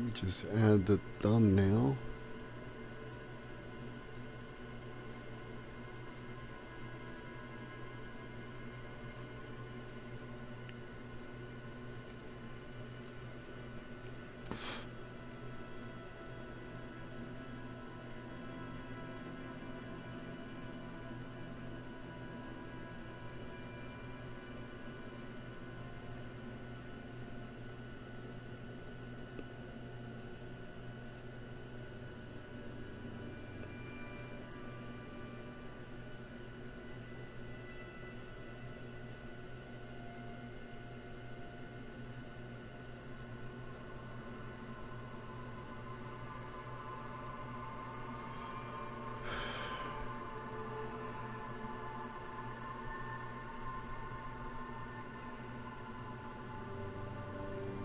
me just add the thumbnail.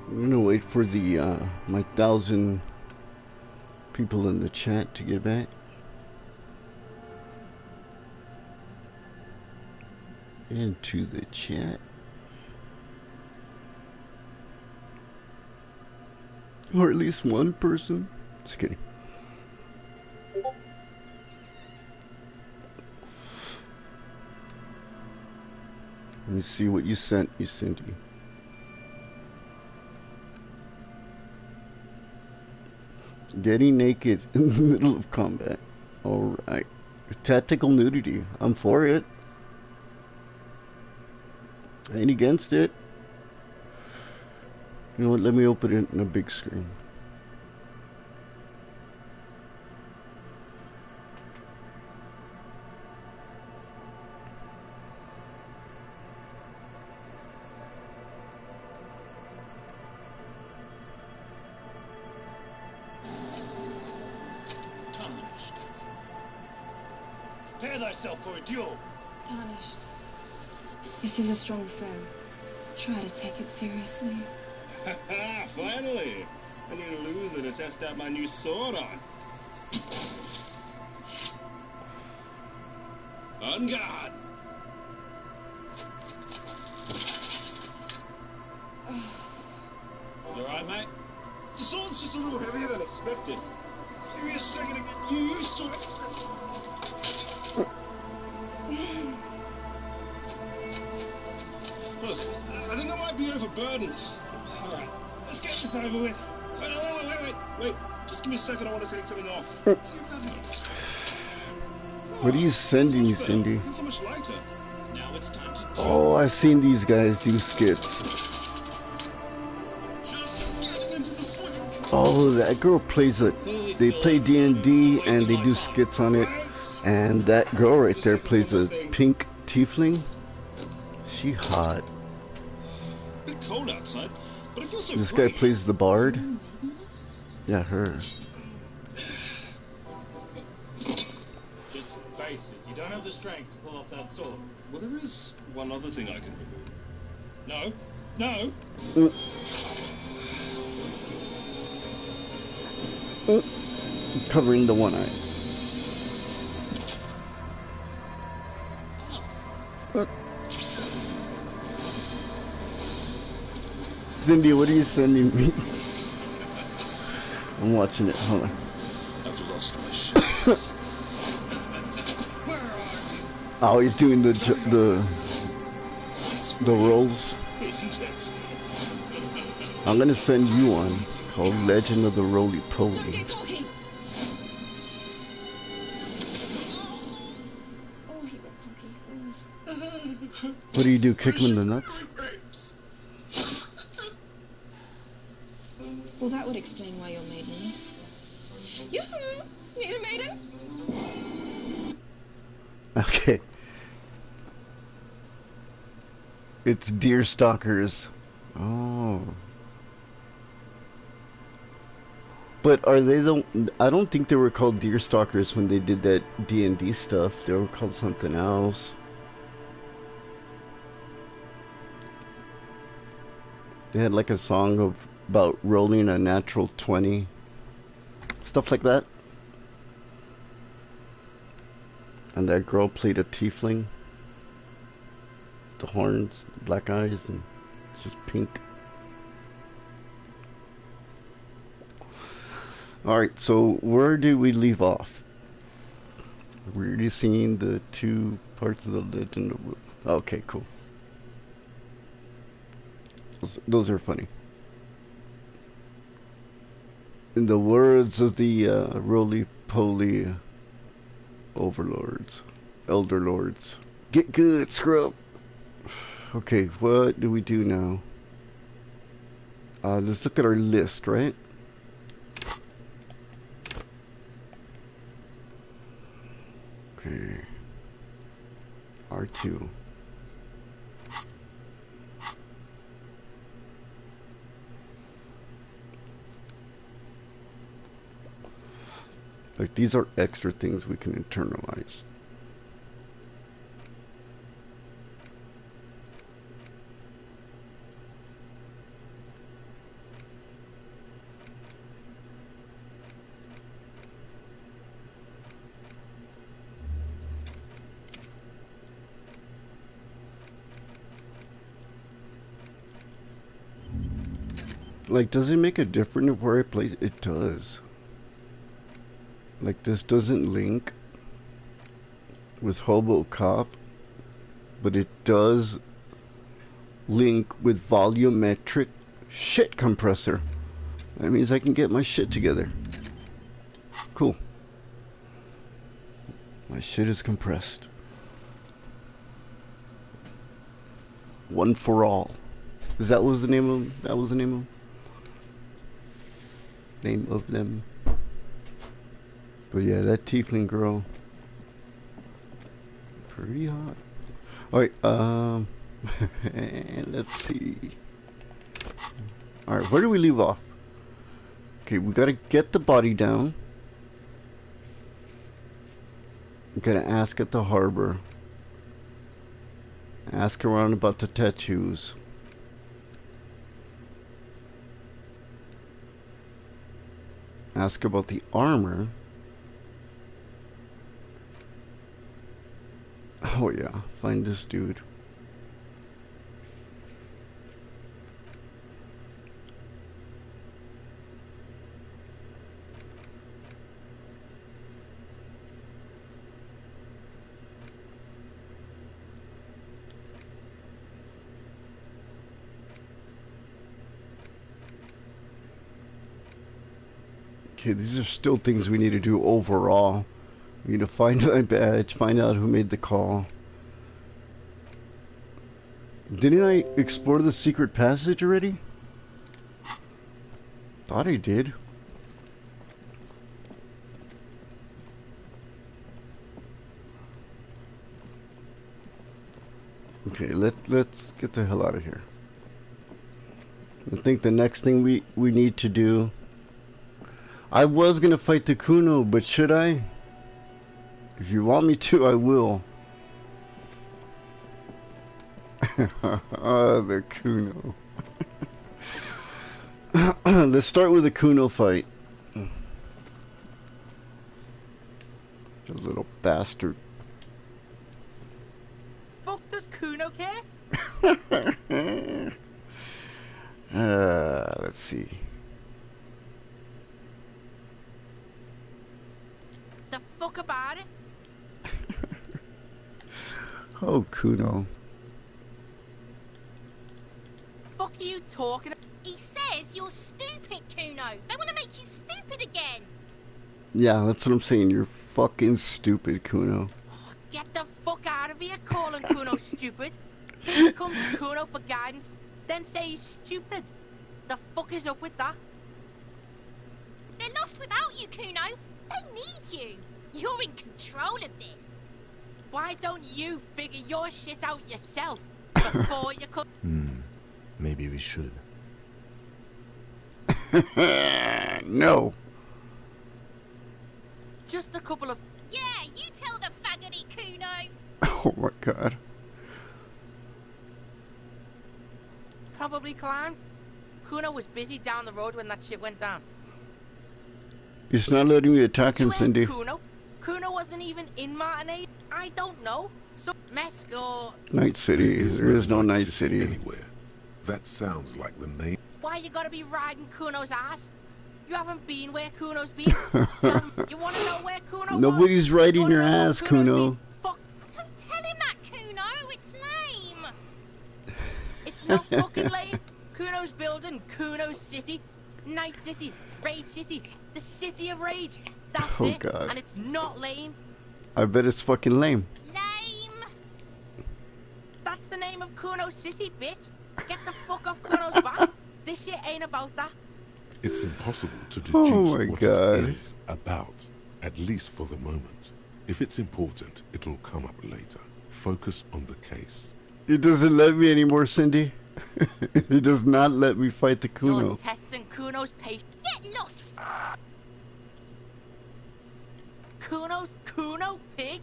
I'm gonna wait for the my 1,000 people in the chat to get back. Into the chat. Or at least one person. Just kidding. Let me see what you sent me, Cindy. Getting naked in the middle of combat. Alright. Tactical nudity. I'm for it. I ain't against it. You know what? Let me open it in a big screen. Prepare thyself for a duel. Tarnished. This is a strong foe. Try to take it seriously. Ha ha! Finally! I need a loser to test out my new sword on. On guard! You alright, mate? The sword's just a little heavier than expected. Give me a second to get used to it. Look, I think I might be overburdened. Alright, let's get this over with. Wait. Just give me a second, I want to take something off. See if that helps. What are you sending me, Cindy? It's so much lighter. Now it's time to... Oh, I've seen these guys do skits. Just get into the swing. Oh, that girl plays it. They play D&D and they do skits on it. And that girl right there plays a pink tiefling. She hot. A bit cold outside, but it feels so This free. guy plays the bard. Yeah, her. Just face it, you don't have the strength to pull off that sword. Well, there is one other thing I can remove. No. Covering the one eye. Cindy, what are you sending me? I'm watching it. Hold on. I've lost my shit. Oh, he's doing the rolls. Isn't it? I'm gonna send you one called Legend of the Roly Poly. Don't get cocky! Oh, he got cocky. What do you do? Kick him in the nuts? Well, that would explain why you're maidenless. Yoo-hoo! Need a maiden? Okay. It's deer stalkers. Oh. But are they the... I don't think they were called deer stalkers when they did that D&D stuff. They were called something else. They had like a song about rolling a natural 20. Stuff like that. And that girl played a tiefling. The horns, black eyes, and it's just pink. Alright, so where did we leave off? We're already seeing the two parts of the legend of... Okay, cool. Those are funny. In the words of the roly-poly overlords, elder lords. Get good, scrub! Okay, what do we do now? Let's look at our list, right? Okay. R2. Like, these are extra things we can internalize. Like, does it make a difference where I place? It does. Like, this doesn't link with Hobo Cop, but it does link with volumetric shit compressor. That means I can get my shit together. Cool. My shit is compressed. One for all. Is that was the name of them? That was the name of them? Name of them. But yeah, that tiefling girl, pretty hot. Alright, and let's see. Alright, where do we leave off? Okay, we gotta get the body down. We gotta ask at the harbor. Ask around about the tattoos. Ask about the armor. Oh yeah, find this dude. Okay, these are still things we need to do overall. We need to find my badge, find out who made the call. Didn't I explore the secret passage already? Thought I did. Okay, let's get the hell out of here. I think the next thing we need to do... I was gonna fight the Kuno, but should I? If you want me to, I will. The Kuno. Let's start with the Kuno fight. The little bastard. Fuck does Kuno care? Let's see. The fuck about it? Oh, Kuno. Fuck are you talking about? He says you're stupid, Kuno. They want to make you stupid again. Yeah, that's what I'm saying. You're fucking stupid, Kuno. Get the fuck out of here calling Kuno stupid. Then you come to Kuno for guidance, then say he's stupid. The fuck is up with that? They're lost without you, Kuno. They need you. You're in control of this. Why don't you figure your shit out yourself before you come? Maybe we should. No. Just a couple of... Yeah, you tell the faggoty, Kuno. Oh my god. Probably climbed. Kuno was busy down the road when that shit went down. It's not letting me attack him, You ain't Cindy. Kuno. Kuno wasn't even in Martinez. I don't know. So, Mesco... Night City. There is no Night City. Anywhere. That sounds like the name. Why you gotta be riding Kuno's ass? You haven't been where Kuno's been. You want to know where Kuno Nobody's was? right You in wanna your know where ass, Kuno's Kuno. been? Fuck. Don't tell him that, Kuno. It's lame. It's not fucking lame. Kuno's building Kuno's City. Night City. Rage City. The City of Rage. That's Oh, it. God. And it's not lame. I bet it's fucking lame. Lame. That's the name of Kuno's City, bitch. Get the fuck off Kuno's back. This shit ain't about that. It's impossible to Oh deduce my what God. it is about, at least for the moment. If it's important, it'll come up later. Focus on the case. It doesn't let me anymore, Cindy. It does not let me fight the Kuno. You're testing Kuno's patience. Get lost. Kuno's Kuno, pig?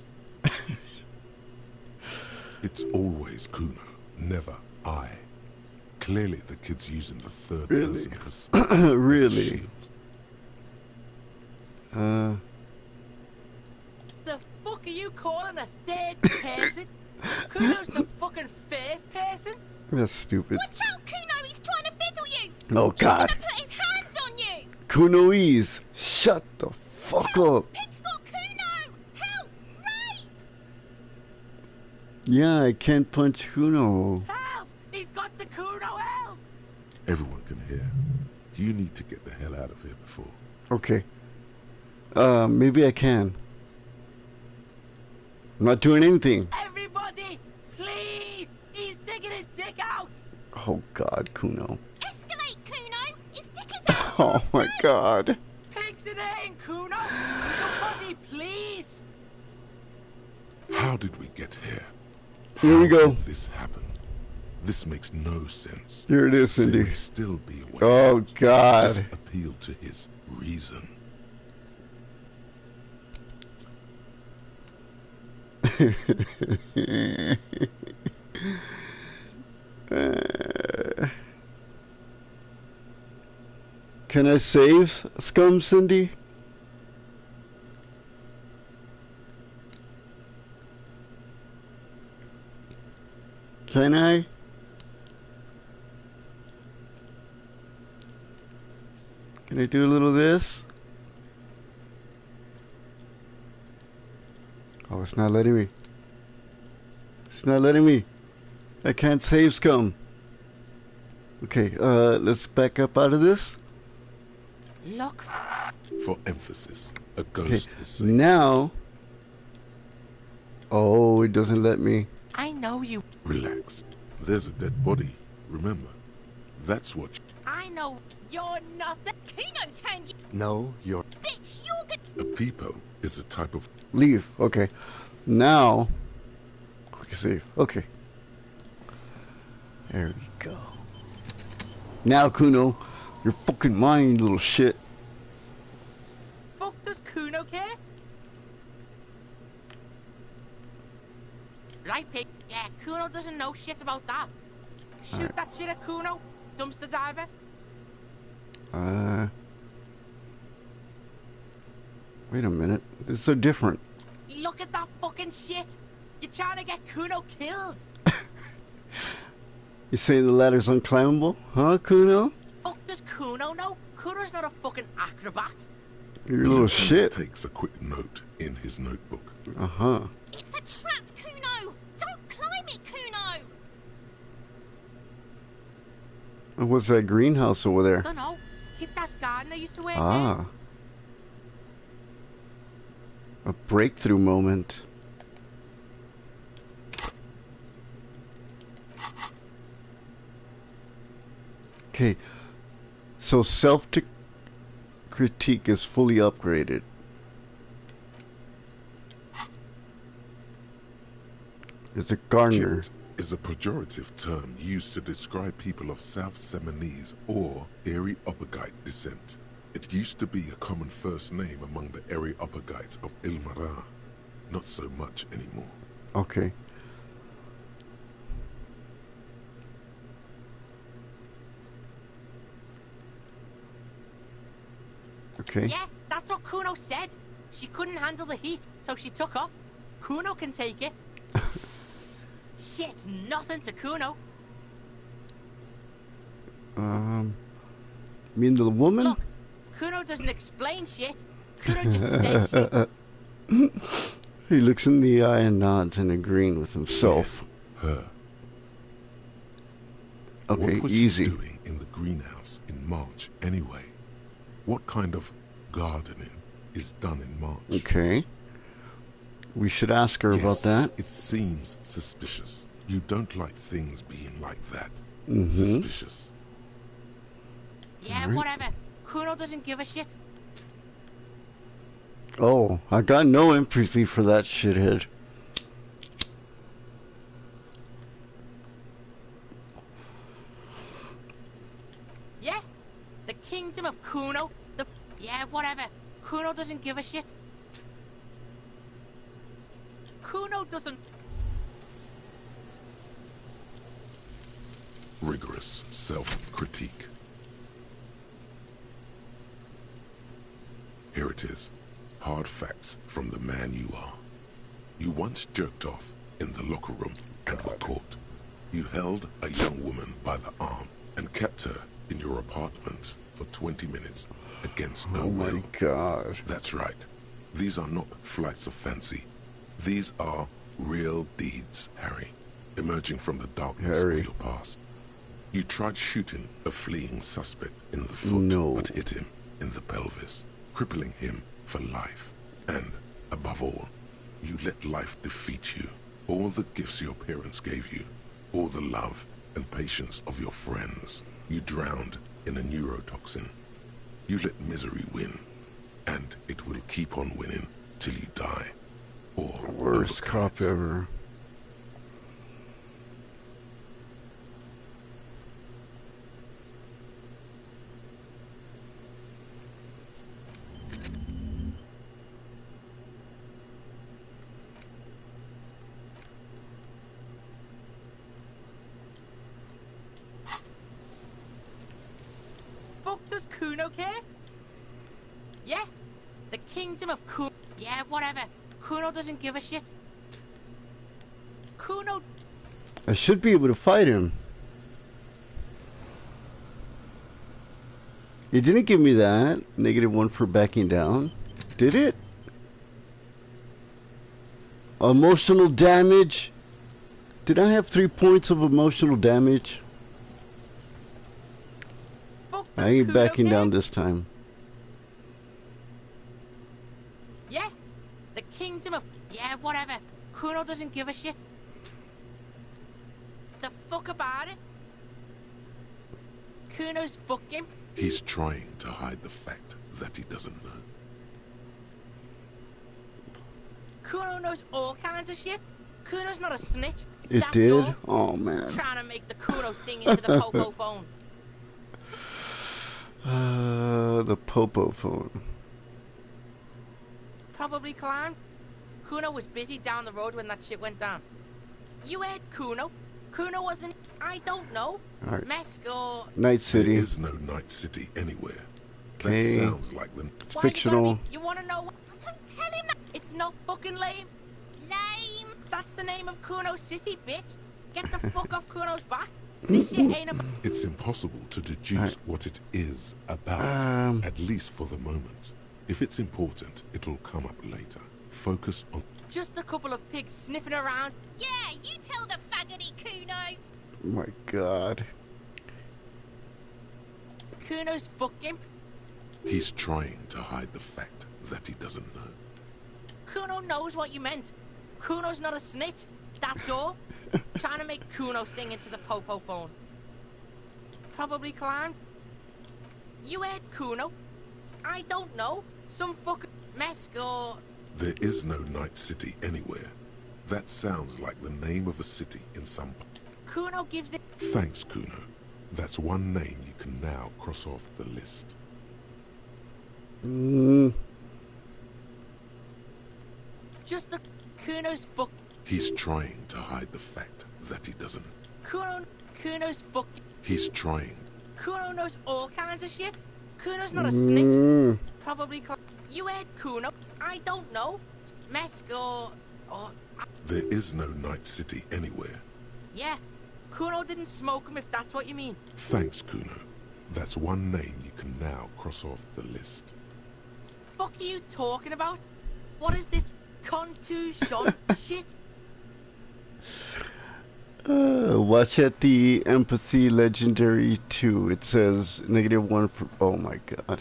It's always Kuno, never I. Clearly the kid's using the third Really? person perspective as a Really? shield. The fuck are you calling a third person? Kuno's the fucking first person? That's stupid. Watch out, Kuno. He's trying to fiddle you. Oh, God. He's gonna put his hands on you. Kunoese, shut the fuck up. Pig's got Kuno. Help. Rape. Yeah, I can't punch Kuno. Help! He's got the Kuno help! Everyone can hear. You need to get the hell out of here before. Okay. Maybe I can. I'm not doing anything. Everybody, please! He's digging his dick out! Oh, God, Kuno. Escalate, Kuno. His dick is out. Oh, my God. Pigs in aim, Kuno! Somebody, please! How did we get here? Here we How go. did this happen? This makes no sense. Here it is, There Cindy. may still be a way Oh, out. God. Just appeal to his reason. Can I save Scum, Cindy? Can I? Can I do a little of this? Oh, it's not letting me. It's not letting me. I can't save Scum. Okay, let's back up out of this. Look, For emphasis, a Okay, ghost is safe. now. Oh, it doesn't let me. I know you. Relax. There's a dead body. Remember, that's what. I know you're nothing. Kuno turned you. No, you're... Bitch, you're good. A peepo is a type of. Leave. Okay. Now. Quick save. Okay. There we go. Now, Kuno, you're fucking mine, you little shit. Fuck does Kuno care? Right, pig. Yeah, Kuno doesn't know shit about that. Shoot that shit at Kuno, dumpster diver. Wait a minute. This is so different. Look at that fucking shit. You're trying to get Kuno killed. You saying the ladder's unclimbable? Huh, Kuno? Fuck does Kuno know? Kuno's not a fucking acrobat. You're a The little lieutenant shit. takes a quick note in his notebook. Uh-huh. It's a trap, Kuno. Don't climb it, Kuno. And what's that greenhouse over there? Don't know. Keep that gardener used to work there. Ah. A breakthrough moment. Okay. So self-critique is fully upgraded. It's a gardener. Kit is a pejorative term used to describe people of South Seminese or Areopagite descent. It used to be a common first name among the Areopagites of Ilmara. Not so much anymore. Okay. Okay. Yeah, that's what Kuno said. She couldn't handle the heat, so she took off. Kuno can take it. Shit's nothing to Kuno. You mean the woman? Look, Kuno doesn't explain shit. Kuno just says shit. He looks in the eye and nods in agreeing with himself. Her. Okay, what was easy. she doing in the greenhouse in March anyway? What kind of gardening is done in March? Okay. We should ask her about that. It seems suspicious. You don't like things being like that. Mm-hmm. Suspicious. Yeah, Alright. whatever. Kuno doesn't give a shit. Oh, I got no empathy for that shithead. Yeah? The kingdom of Kuno? Yeah, whatever. Kuno doesn't give a shit. Kuno doesn't... Rigorous self-critique. Here it is. Hard facts from the man you are. You once jerked off in the locker room and were caught. You held a young woman by the arm and kept her in your apartment for 20 minutes against no Oh my will. god. That's right. These are not flights of fancy. These are real deeds, Harry, emerging from the darkness Harry. of your past. You tried shooting a fleeing suspect in the foot, No. but hit him in the pelvis, crippling him for life. And, above all, you let life defeat you. All the gifts your parents gave you, all the love and patience of your friends, you drowned in a neurotoxin. You let misery win, and it will keep on winning till you die. Or Worst overcome cop it. ever. Fuck does Kuno care? Yeah? The kingdom of Kuno... Yeah, whatever. Kuno doesn't give a shit. Kuno... I should be able to fight him. It didn't give me that. -1 for backing down. Did it? Emotional damage? Did I have 3 points of emotional damage? Fuck I does ain't Kuno backing care? down this time. Yeah? The kingdom of... Yeah, whatever. Kuno doesn't give a shit. The fuck about it? Kuno's fucking... He's trying to hide the fact that he doesn't know. Kuno knows all kinds of shit. Kuno's not a snitch. It That's did? all. Oh man. Trying to make the Kuno sing into the popo phone. The popo phone. Probably climbed. Kuno was busy down the road when that shit went down. You heard Kuno. Kuno wasn't... I don't know. Alright. Mesco... Night City. There is no Night City anywhere. Okay. That sounds like the... It's Why fictional. You wanna know... Don't tell him that. It's not fucking lame. Lame. That's the name of Kuno City, bitch. Get the fuck off Kuno's back. This shit ain't about... It's impossible to deduce Alright. what it is about, at least for the moment. If it's important, it'll come up later. Focus on... Just a couple of pigs sniffing around. Yeah, you tell the faggoty Kuno. Oh my god. Kuno's fucking... He's trying to hide the fact that he doesn't know. Kuno knows what you meant. Kuno's not a snitch. That's all. Trying to make Kuno sing into the popo phone. Probably climbed. You heard Kuno. I don't know. Some fucking... Mesco... There is no Night City anywhere. That sounds like the name of a city in some... Kuno gives the... Thanks, Kuno. That's one name you can now cross off the list. Just a... Kuno's fuck... He's trying to hide the fact that he doesn't. Kuno's fuck... He's trying. Kuno knows all kinds of shit. Kuno's not a snitch. Probably... You heard Kuno. I don't know. Mesco... Or... There is no Night City anywhere. Yeah. Kuno didn't smoke him if that's what you mean. Thanks, Kuno. That's one name you can now cross off the list. Fuck are you talking about? What is this contusion shit? Watch at the Empathy Legendary 2. It says -1 for... Oh my god.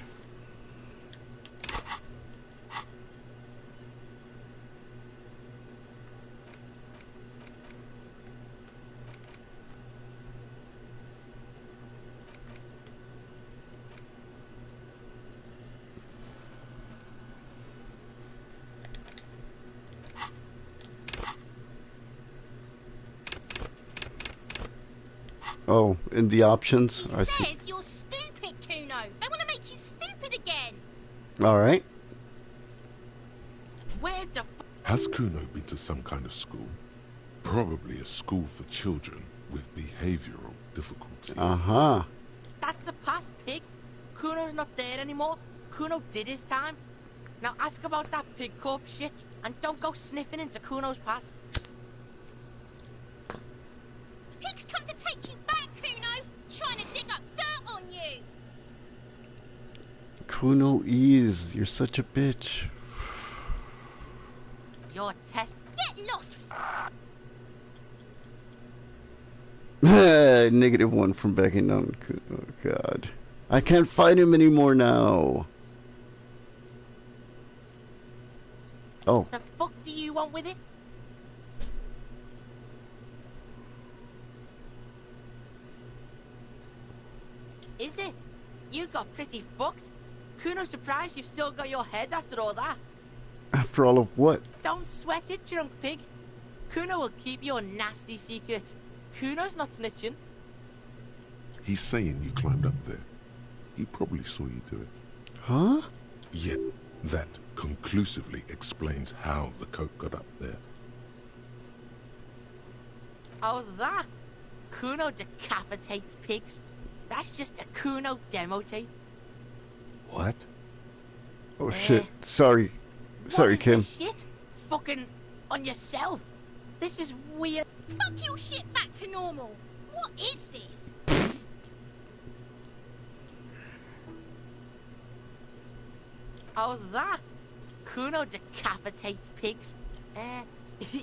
Oh, in the options, I see. Says you're stupid, Kuno. They want to make you stupid again. Alright. Where the Has Kuno been to some kind of school? Probably a school for children with behavioral difficulties. Uh-huh. That's the past, pig. Kuno's not there anymore. Kuno did his time. Now ask about that pig corpse shit, and don't go sniffing into Kuno's past. Pigs come to take you back, Kuno. Trying to dig up dirt on you. Kuno Ease, you're such a bitch. Your test. Get lost. -1 from backing down. Oh god. I can't fight him anymore now. Oh. The fuck do you want with it? Is it? You got pretty fucked. Kuno's surprised you've still got your head after all that. After all of what? Don't sweat it, drunk pig. Kuno will keep your nasty secrets. Kuno's not snitching. He's saying you climbed up there. He probably saw you do it. Huh? Yet, that conclusively explains how the coat got up there. Oh, that? Kuno decapitates pigs. That's just a Kuno demo tape. What? Oh shit. Sorry. Sorry, what is Kim. this shit? Fucking on yourself. This is weird. Fuck your shit back to normal. What is this? Oh, that? Kuno decapitates pigs.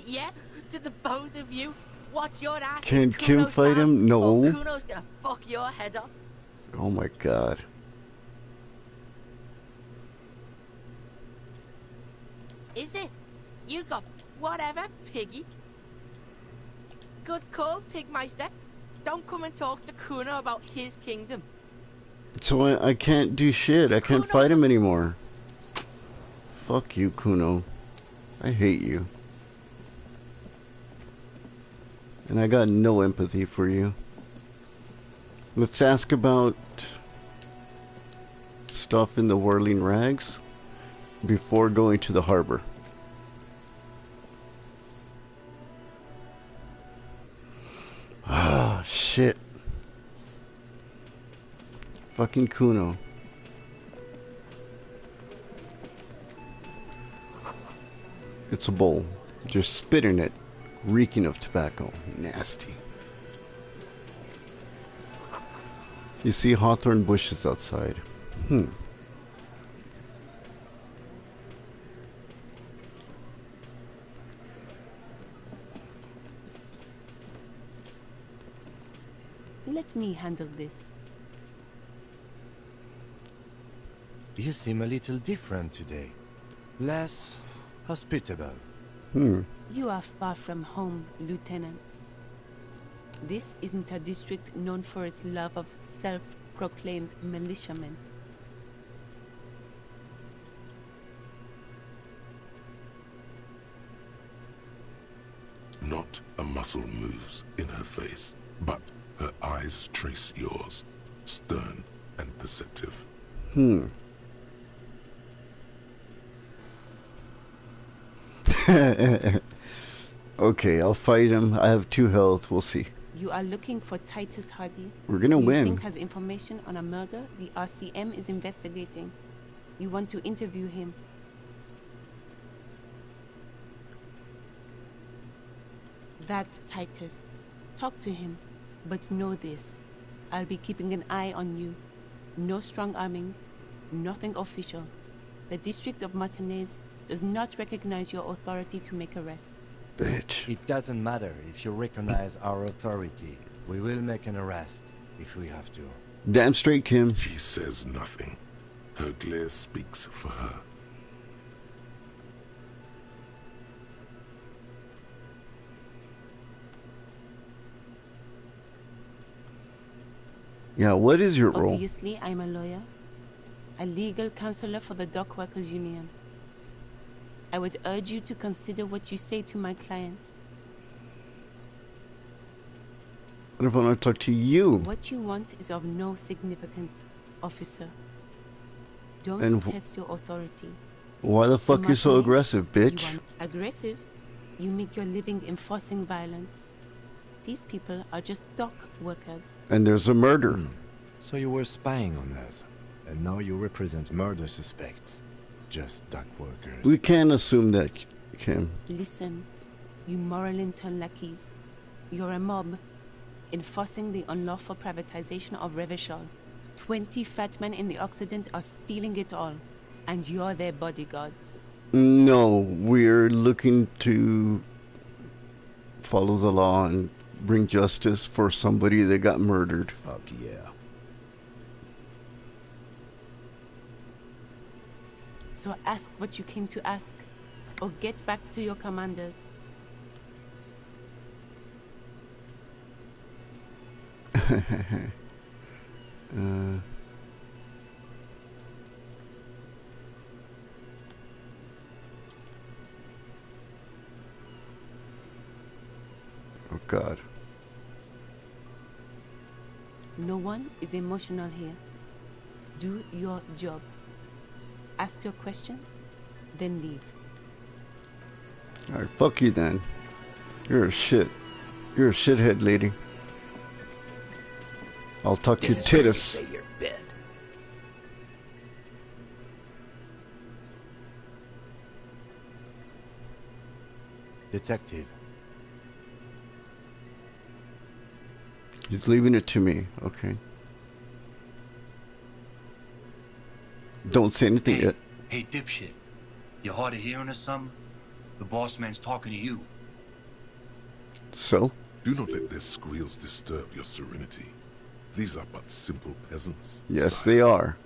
Yeah, to the both of you. Watch your ass. Can Kim fight him? No. Or Kuno's gonna fuck your head off. Oh my god. Is it? You got whatever, piggy. Good call, Pigmeister. Don't come and talk to Kuno about his kingdom. So I can't do shit. I can't Kuno fight him doesn't- anymore. Fuck you, Kuno. I hate you. And I got no empathy for you. Let's ask about stuff in the Whirling Rags before going to the harbor. Ah, shit. Fucking Kuno. It's a bowl. Just spit in it, reeking of tobacco. Nasty. You see hawthorn bushes outside. Let me handle this. You seem a little different today. Less hospitable. You are far from home, Lieutenant. This isn't a district known for its love of self-proclaimed militiamen. Not a muscle moves in her face, but her eyes trace yours, stern and perceptive. Okay, I'll fight him. I have 2 health. We'll see. You are looking for Titus Hardy. We're gonna You win. think has information on a murder the RCM is investigating. You want to interview him. That's Titus. Talk to him. But know this. I'll be keeping an eye on you. No strong arming, nothing official. The District of Martinez does not recognize your authority to make arrests. Bitch. It doesn't matter if you recognize our authority. We will make an arrest if we have to. Damn straight, Kim. She says nothing. Her glare speaks for her. Yeah, what is your role? Obviously, I'm a lawyer. A legal counselor for the Dock Workers Union. I would urge you to consider what you say to my clients. What if I want to talk to you? What you want is of no significance, officer. Don't And test your authority. Why the fuck you so Martinez, aggressive, bitch? You are aggressive? You make your living enforcing violence. These people are just dock workers. And there's a murder. So you were spying on us, and now you represent murder suspects. Just dock workers. We can't assume that, Kim. Listen, you moral intern lackeys. You're a mob, enforcing the unlawful privatization of Revachol. 20 fat men in the Occident are stealing it all, and you're their bodyguards. No, we're looking to follow the law and bring justice for somebody that got murdered. Fuck yeah. So ask what you came to ask, or get back to your commanders. Oh God. No one is emotional here. Do your job. Ask your questions, then leave. Alright, fuck you then. You're a shit. You're a shithead lady. I'll tuck your titties. Your bed. Detective. He's leaving it to me. Okay. Don't say anything yet. Hey, dipshit. You hard of hearing or something? The boss man's talking to you. So? Do not let their squeals disturb your serenity. These are but simple peasants. Yes, sire. they are.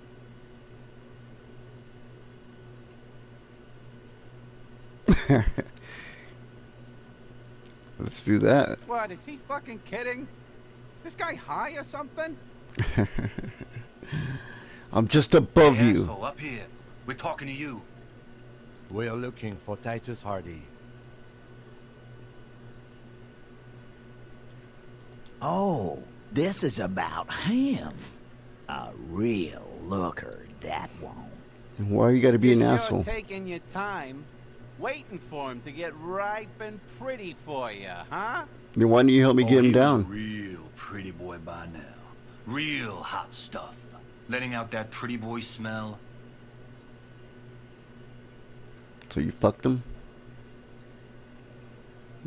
Let's do that. What, is he fucking kidding? This guy high or something? I'm just above Hey, you. asshole, up here. We're talking to you. We are looking for Titus Hardy. Oh, this is about him. A real looker, that won't. Why you gotta be an You're asshole? taking your time, waiting for him to get ripe and pretty for you, huh? Then why don't you help me get him he was down? a real pretty boy by now. Real hot stuff. Letting out that pretty boy smell. So you fucked him?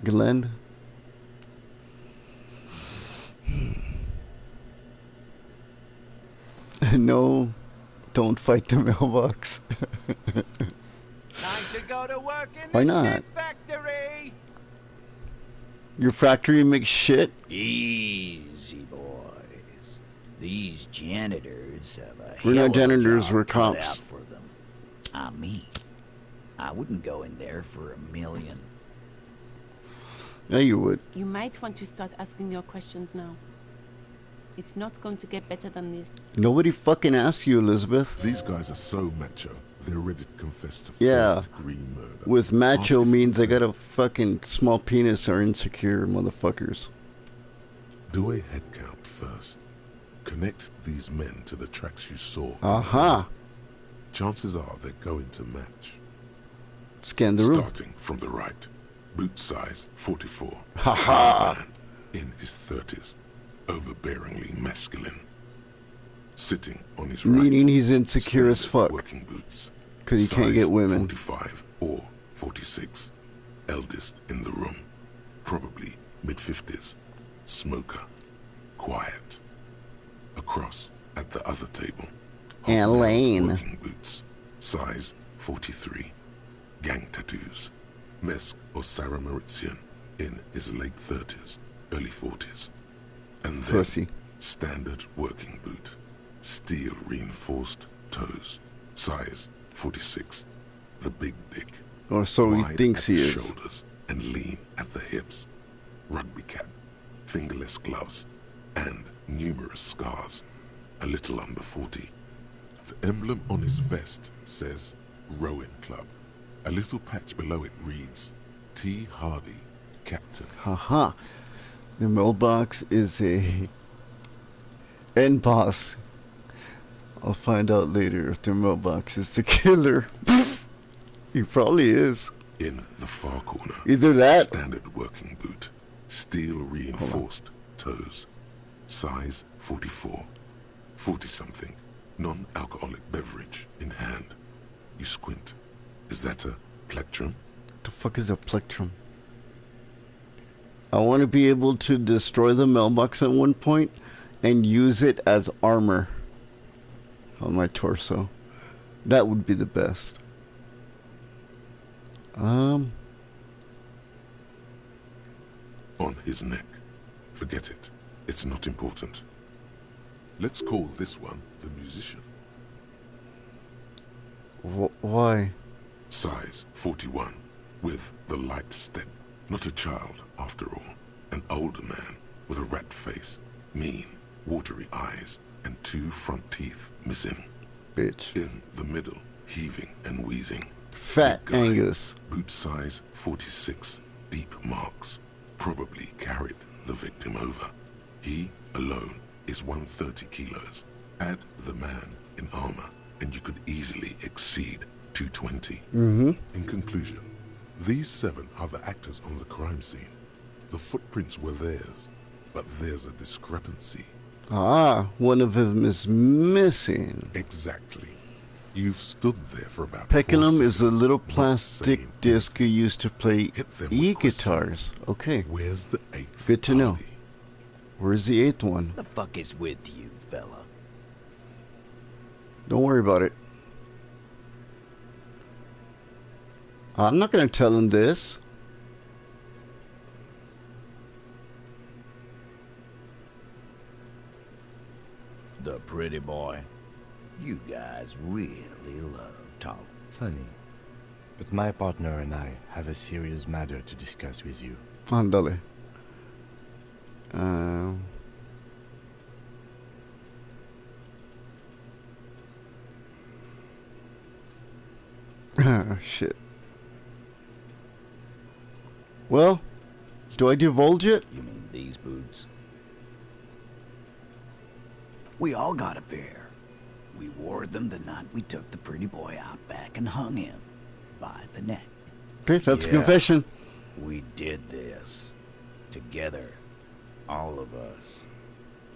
Glenn? No, don't fight the mailbox. Time to go to work in Why the not? shit factory! Your factory makes shit? Easy, boys. These janitors have a We're not hell of a janitors, job we're cut cops. out for them. I mean, I wouldn't go in there for $1 million. Yeah, you would. You might want to start asking your questions now. It's not going to get better than this. Nobody fucking asked you, Elizabeth. These guys are so macho, they're ready to confess to Yeah. first-degree murder. With macho Ask if means it's they got them. a fucking small penis or insecure motherfuckers. Do a head count first. Connect these men to the tracks you saw. Aha! Chances are they're going to match. Scan the room. Starting from the right. Boot size 44. Ha-ha! Man in his 30s. Overbearingly masculine. Sitting on his right. Meaning he's insecure as standard fuck. Working boots. Because he can't Size get women. 45 or 46. Eldest in the room. Probably mid-50s. Smoker. Quiet. Across At the other table, Elaine. working boots, size 43, gang tattoos, Mesk or Sarah Mauritian in his late 30s, early 40s. And then, Pussy. standard working boot, steel reinforced toes, size 46, the big dick. Or so he wide thinks at he the is. shoulders and lean at the hips, rugby cap, fingerless gloves, and numerous scars, a little under 40. The emblem on his vest says Rowing Club. A little patch below it reads T. Hardy, Captain. Haha. The mailbox is a end boss. I'll find out later if the mailbox is the killer. He probably is. In the far corner, Either that. standard working boot, steel reinforced toes, size 44, 40-something, non-alcoholic beverage in hand. You squint. Is that a plectrum? The fuck is a plectrum? I want to be able to destroy the mailbox at one point and use it as armor on my torso. That would be the best. On his neck. Forget it. It's not important. Let's call this one the musician. Why? Size 41, with the light step. Not a child, after all. An older man with a rat face, mean, watery eyes, and 2 front teeth missing. Bitch. In the middle, heaving and wheezing. Fat Angus. Boot size 46, deep marks. Probably carried the victim over. He alone is 130 kilos. Add the man in armor, and you could easily exceed 220. In conclusion, these 7 are the actors on the crime scene. The footprints were theirs, but there's a discrepancy. Ah, one of them is missing. Exactly. You've stood there for about 4 Peculum is a seconds, little not plastic saying disc you use to play Hit them with e-guitars. Okay, Where's the 8th good to know. party? Where's the 8th one? The fuck is with you, fella? Don't worry about it. I'm not gonna tell him this. The pretty boy. You guys really love talk. Funny. But my partner and I have a serious matter to discuss with you. Ándale. Shit. Well, do I divulge it? You mean these boots? We all got a pair. We wore them the night we took the pretty boy out back and hung him by the neck. Okay, that's a Yeah. confession. We did this together, all of us,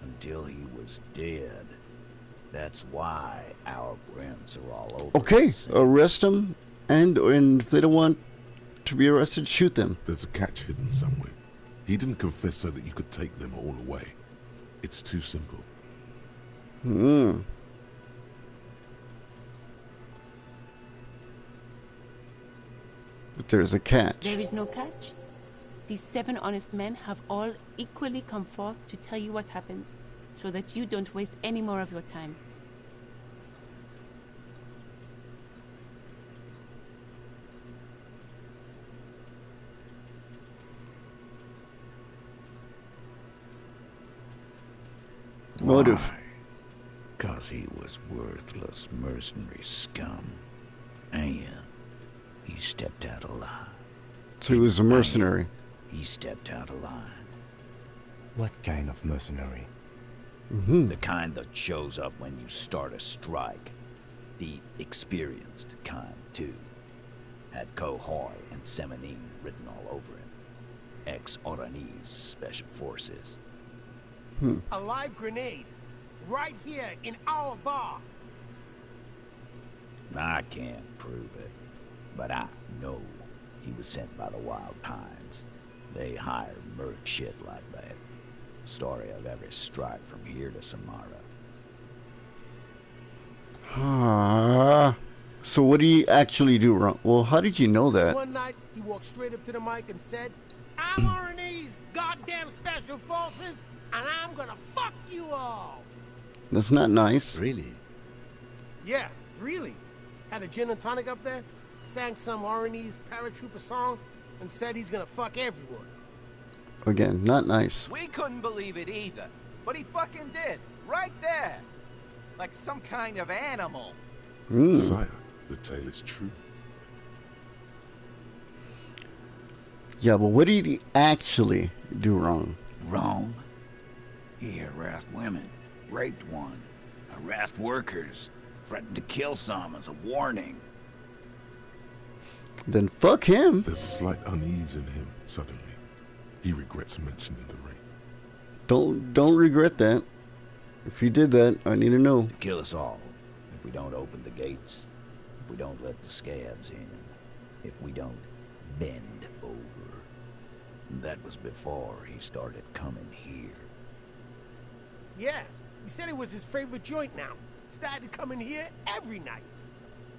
until he was dead. That's why our prints are all over. Okay, the scene. arrest them, and if they don't want to be arrested, shoot them. There's a catch hidden somewhere. He didn't confess so that you could take them all away. It's too simple. But there's a catch. There is no catch. These 7 honest men have all equally come forth to tell you what happened, so that you don't waste any more of your time. Motive. Why? 'Cause he was worthless mercenary scum. And he stepped out of line. So he was a mercenary. He stepped out of line. What kind of mercenary? The kind that shows up when you start a strike. The experienced kind, too. Had Cohoy and Semenine written all over him. Ex-Oranese Special Forces. A live grenade, right here in our bar. I can't prove it, but I know he was sent by the Wild Pines. They hire merc shit like that. Story of every strike from here to Samara. So what did he actually do wrong? Well, how did you know that? One night, he walked straight up to the mic and said, I'm RNA's goddamn special forces, and I'm gonna fuck you all. That's not nice. Really? Yeah, really. Had a gin and tonic up there, sang some RNA's paratrooper song, and said he's gonna fuck everyone. Again, not nice. We couldn't believe it either, but he fucking did, right there. Like some kind of animal. Sire, the tale is true. Yeah, but what did he actually do wrong? Wrong? He harassed women, raped one, harassed workers, threatened to kill some as a warning. Then fuck him. There's a slight unease in him suddenly. He regrets mentioning the rape. Don't regret that. If he did that, I need to know. Kill us all if we don't open the gates, if we don't let the scabs in, if we don't bend over. That was before he started coming here. Yeah, he said it was his favorite joint now. Started coming here every night.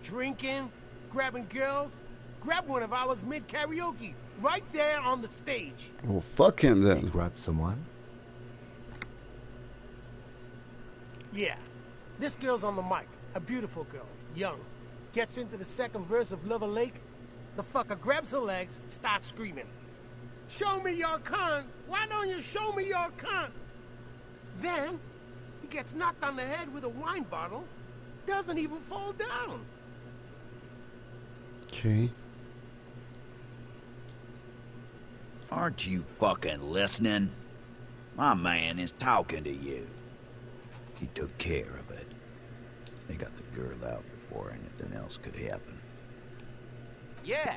Drinking, grabbing girls. Grab one of ours mid-karaoke, right there on the stage. Well, fuck him then. He grabbed someone? Yeah, this girl's on the mic. A beautiful girl, young. Gets into the second verse of Lover Lake. The fucker grabs her legs, starts screaming. Show me your cunt! Why don't you show me your cunt? Then, he gets knocked on the head with a wine bottle. Doesn't even fall down. Okay. Aren't you fucking listening? My man is talking to you. He took care of it. They got the girl out before anything else could happen. Yeah,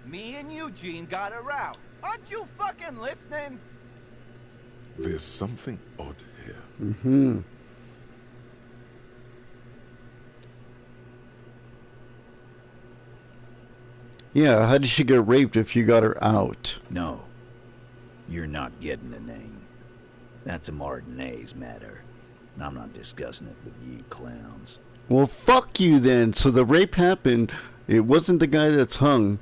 me and Eugene got her out. Aren't you fucking listening? There's something odd here. Mm-hmm. Yeah, how did she get raped if you got her out? No. You're not getting the name. That's a Martinez matter. And I'm not discussing it with you clowns. Well, fuck you then. So the rape happened. It wasn't the guy that's hung,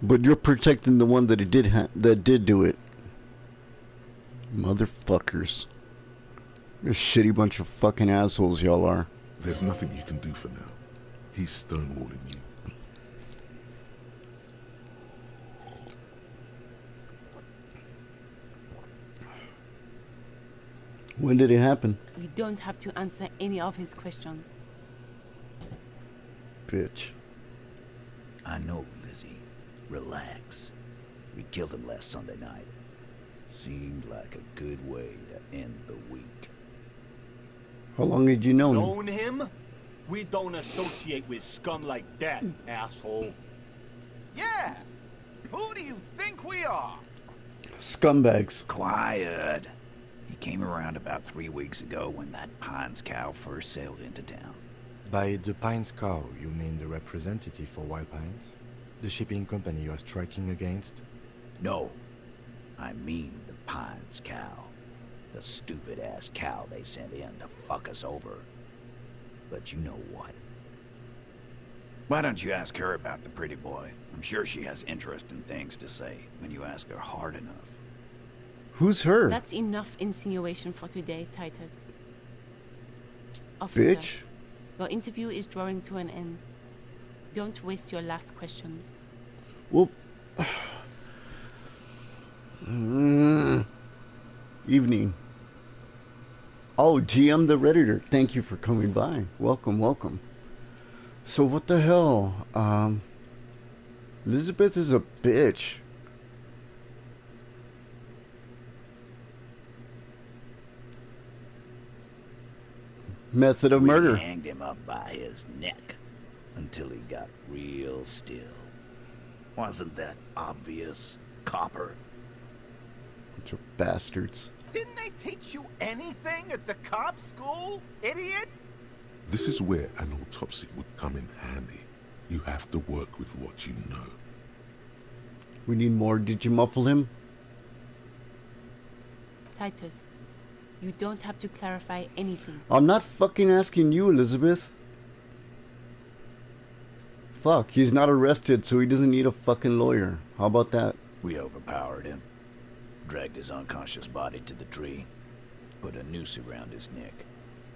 but you're protecting the one that did do it. Motherfuckers. You're a shitty bunch of fucking assholes, y'all are. There's nothing you can do for now. He's stonewalling you. When did it happen? You don't have to answer any of his questions. Bitch. I know, Lizzie. Relax. We killed him last Sunday night. Seemed like a good way to end the week. How long did you know him? Known him? We don't associate with scum like that, asshole. Yeah. Who do you think we are? Scumbags. Quiet. He came around about 3 weeks ago when that Pines cow first sailed into town. By the Pines cow, you mean the representative for Wild Pines? The shipping company you are striking against? No. I mean the Pines cow. The stupid-ass cow they sent in to fuck us over. But you know what? Why don't you ask her about the pretty boy? I'm sure she has interesting things to say when you ask her hard enough. Who's her? That's enough insinuation for today, Titus. Officer, Bitch. your interview is drawing to an end. Don't waste your last questions. Well, evening. Oh, GM the Redditor, thank you for coming by. Welcome, welcome. So what the hell? Elizabeth is a bitch. Method of murder. We hanged him up by his neck until he got real still. Wasn't that obvious, copper? Bunch of bastards. Didn't they teach you anything at the cop school, idiot? This is where an autopsy would come in handy. You have to work with what you know. We need more. Did you muffle him? Titus, you don't have to clarify anything. I'm not fucking asking you, Elizabeth. Fuck, he's not arrested, so he doesn't need a fucking lawyer. How about that? We overpowered him, dragged his unconscious body to the tree, put a noose around his neck,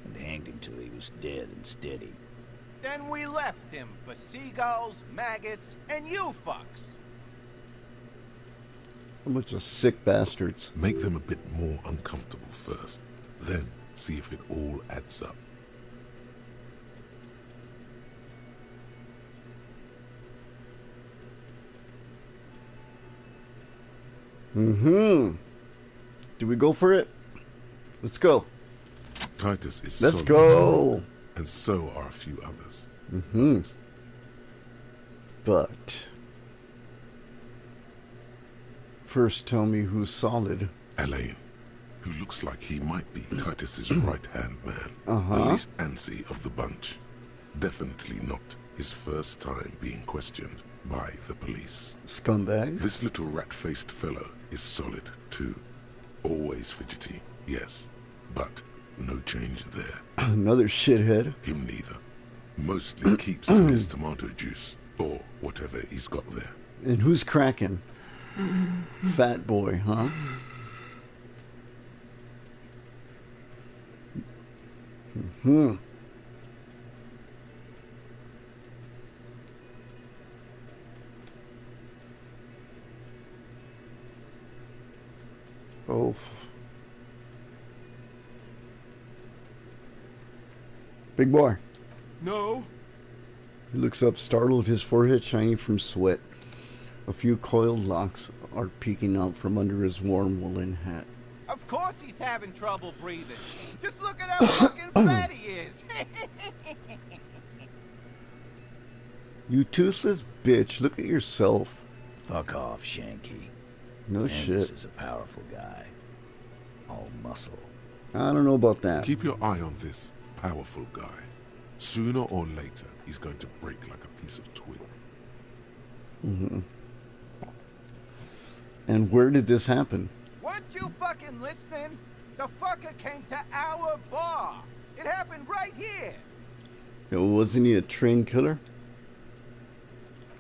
and hanged him till he was dead and steady. Then we left him for seagulls, maggots, and you fucks. A bunch of sick bastards. Make them a bit more uncomfortable first, then see if it all adds up. Mm-hmm. Do we go for it? Let's go. Titus is Let's solid, go. and so are a few others. Mm-hmm. But first, tell me who's solid. Elaine, who looks like he might be Titus's right-hand man, Uh-huh. the least antsy of the bunch. Definitely not his first time being questioned by the police. Scumbag. This little rat-faced fellow is solid too. Always fidgety, yes, but no change there. Another shithead. Him neither. Mostly keeps to his tomato juice, or whatever he's got there. And who's cracking? Fat boy, huh? Hmm. Oh. Big boy. No. He looks up, startled, his forehead shining from sweat. A few coiled locks are peeking out from under his warm woolen hat. Of course he's having trouble breathing. Just look at how fucking fat he is. You toothless bitch, look at yourself. Fuck off, Shanky. No Angus shit. is a powerful guy. All muscle. I don't know about that. Keep your eye on this powerful guy. Sooner or later, he's going to break like a piece of twig. Mm-hmm. And where did this happen? Weren't you fucking listening? The fucker came to our bar. It happened right here. Wasn't he a trained killer?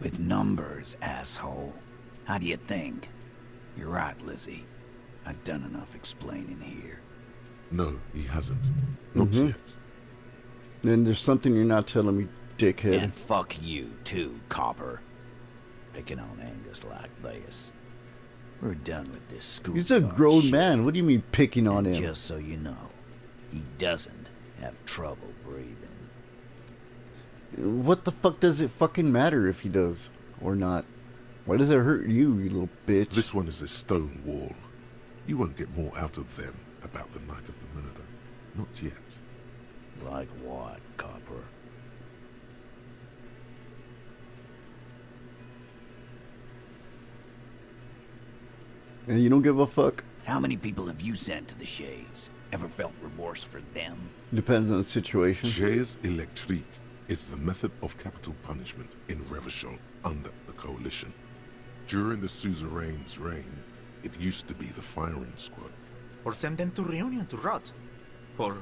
With numbers, asshole. How do you think? You're right, Lizzie. I've done enough explaining here. No, he hasn't. Not yet. Then there's something you're not telling me, dickhead. And fuck you, too, copper. Picking on Angus like this. We're done with this school. He's a grown man. What do you mean picking on him? Just so you know, he doesn't have trouble breathing. What the fuck does it fucking matter if he does or not? Why does it hurt you, you little bitch? This one is a stone wall. You won't get more out of them about the night of the murder. Not yet. Like what, copper? And you don't give a fuck? How many people have you sent to the Shays? Ever felt remorse for them? Depends on the situation. Chaise électrique is the method of capital punishment in Revachol under the Coalition. During the suzerain's reign, it used to be the firing squad. Or send them to Reunion to rot. For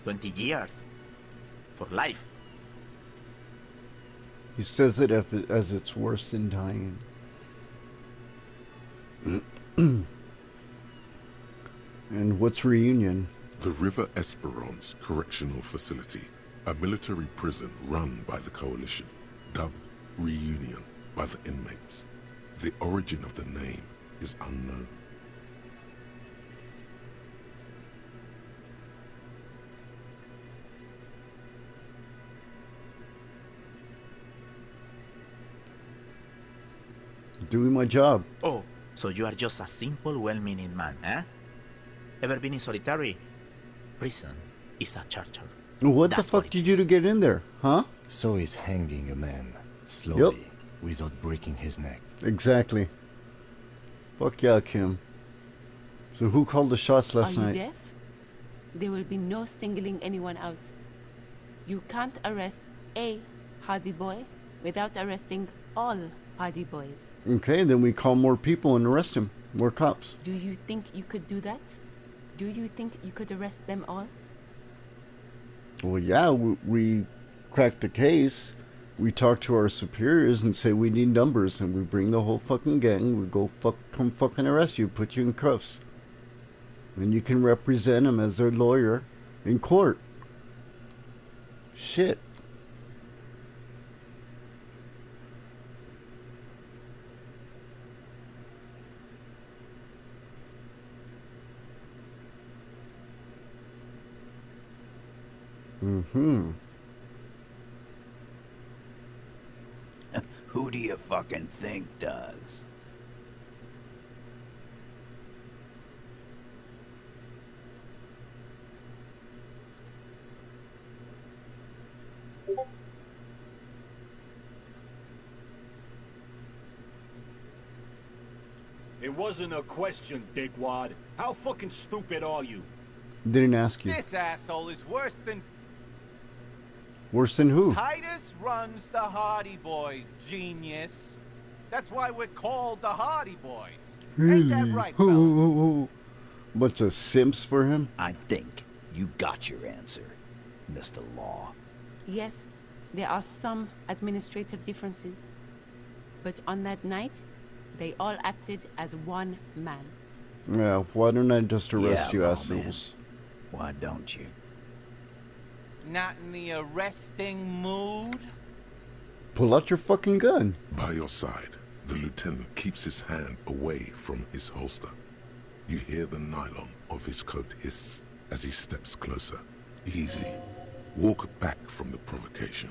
20 years. For life. He says it as it's worse than dying. And what's Reunion? The River Esperance Correctional Facility, a military prison run by the Coalition, dubbed Reunion by the inmates. The origin of the name is unknown. Doing my job. Oh, so you are just a simple, well-meaning man, eh? Ever been in solitary? Prison is a charter. What the fuck did you do to get in there, huh? So he's hanging a man, slowly, without breaking his neck. Exactly. Fuck yeah, Kim. So who called the shots last Are you night? deaf? There will be no singling anyone out. You can't arrest a hardy boy without arresting all hardy boys. Okay, then we call more people and arrest him. More cops. Do you think you could do that? Do you think you could arrest them all? Well, yeah, we cracked the case. we talk to our superiors and say we need numbers, and we bring the whole fucking gang. We go come fucking arrest you, put you in cuffs, and you can represent them as their lawyer in court. Shit. Mm-hmm. Who do you fucking think does? It wasn't a question, dickwad. How fucking stupid are you? Didn't ask you. This asshole is worse than... Worse than who? Titus runs the Hardy Boys, genius. That's why we're called the Hardy Boys. Ain't that right, fellas? Bunch of simps for him? I think you got your answer, Mr. Law. Yes, there are some administrative differences. But on that night, they all acted as one man. Yeah, why don't I just arrest you, lawman. assholes? Why don't you? Not in the arresting mood? Pull out your fucking gun. By your side, the lieutenant keeps his hand away from his holster. You hear the nylon of his coat hiss as he steps closer. Easy. Walk back from the provocation.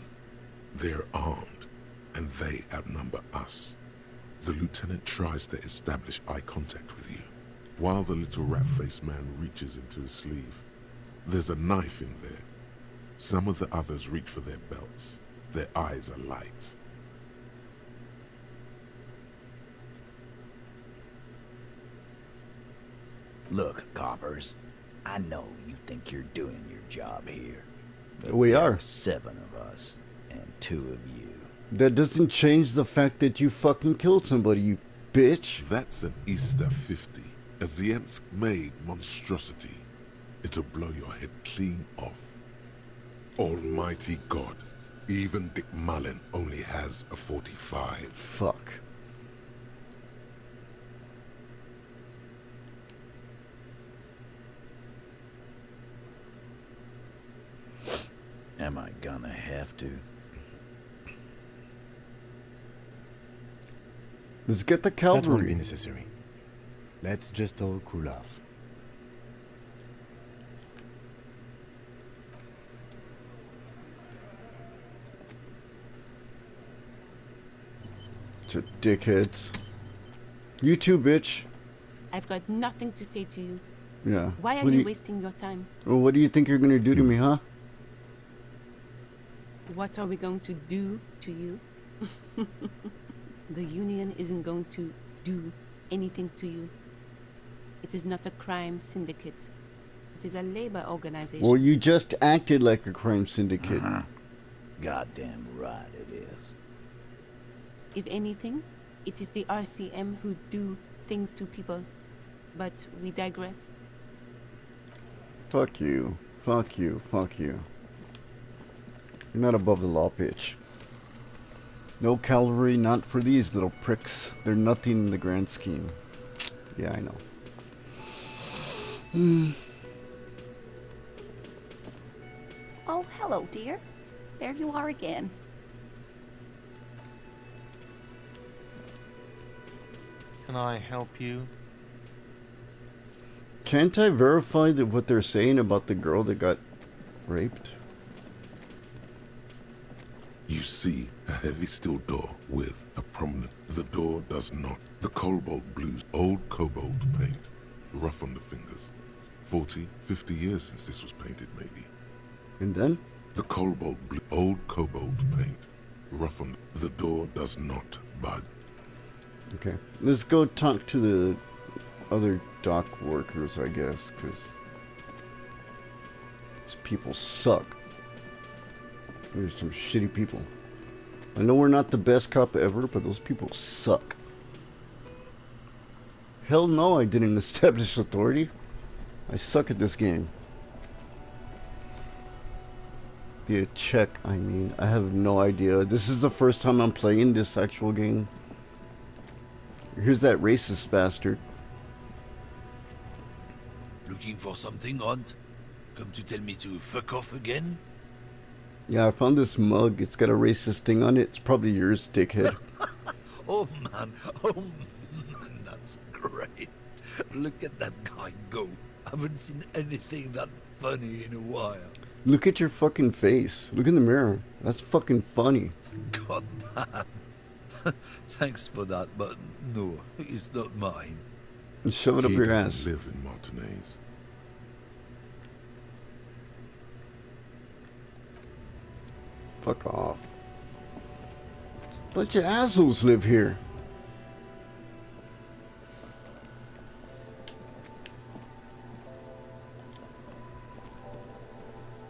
They're armed, and they outnumber us. The lieutenant tries to establish eye contact with you, while the little rat-faced man reaches into his sleeve. There's a knife in there. Some of the others reach for their belts. Their eyes are light. Look, coppers, I know you think you're doing your job here. But We there are. 7 of us, and 2 of you. That doesn't change the fact that you fucking killed somebody, you bitch. That's an Easter 50. A Ziemsk-made monstrosity. It'll blow your head clean off. Almighty God. Even Dick Mullen only has a 45. Fuck. Am I gonna have to? Let's get the That won't be cavalry. necessary. Let's just all cool off. To dickheads. You too, bitch. I've got nothing to say to you. Yeah. Why are What do you wasting your time? Well, what do you think you're gonna do to me, huh? What are we going to do to you? The Union isn't going to do anything to you. It is not a crime syndicate. It is a labor organization. Well, you just acted like a crime syndicate. Goddamn right it is. If anything, it is the RCM who do things to people. But we digress. Fuck you. Fuck you. Fuck you. You're not above the law, bitch. No cavalry, not for these little pricks. They're nothing in the grand scheme. Yeah, I know. Oh, hello, dear. There you are again. Can I help you? Can't I verify that what they're saying about the girl that got raped? You see a heavy steel door with a prominent... The door does not. The cobalt blues, old cobalt paint, rough on the fingers. 40, 50 years since this was painted, maybe. And then? The cobalt blue, old cobalt paint, rough on... The door does not budge. Okay. Let's go talk to the other dock workers, I guess, because these people suck. There's some shitty people. I know we're not the best cop ever, but those people suck. Hell no, I didn't establish authority. I suck at this game. Yeah, check, I mean. I have no idea. This is the first time I'm playing this actual game. Here's that racist bastard. Looking for something, Hunt? Come to tell me to fuck off again? Yeah, I found this mug. It's got a racist thing on it. It's probably yours, dickhead. Oh man, that's great. Look at that guy go. Haven't seen anything that funny in a while. Look at your fucking face. Look in the mirror. That's fucking funny. God damn. Thanks for that, but no, it's not mine. And shove it up your ass. He doesn't live in Martinez. Fuck off. Bunch of assholes live here.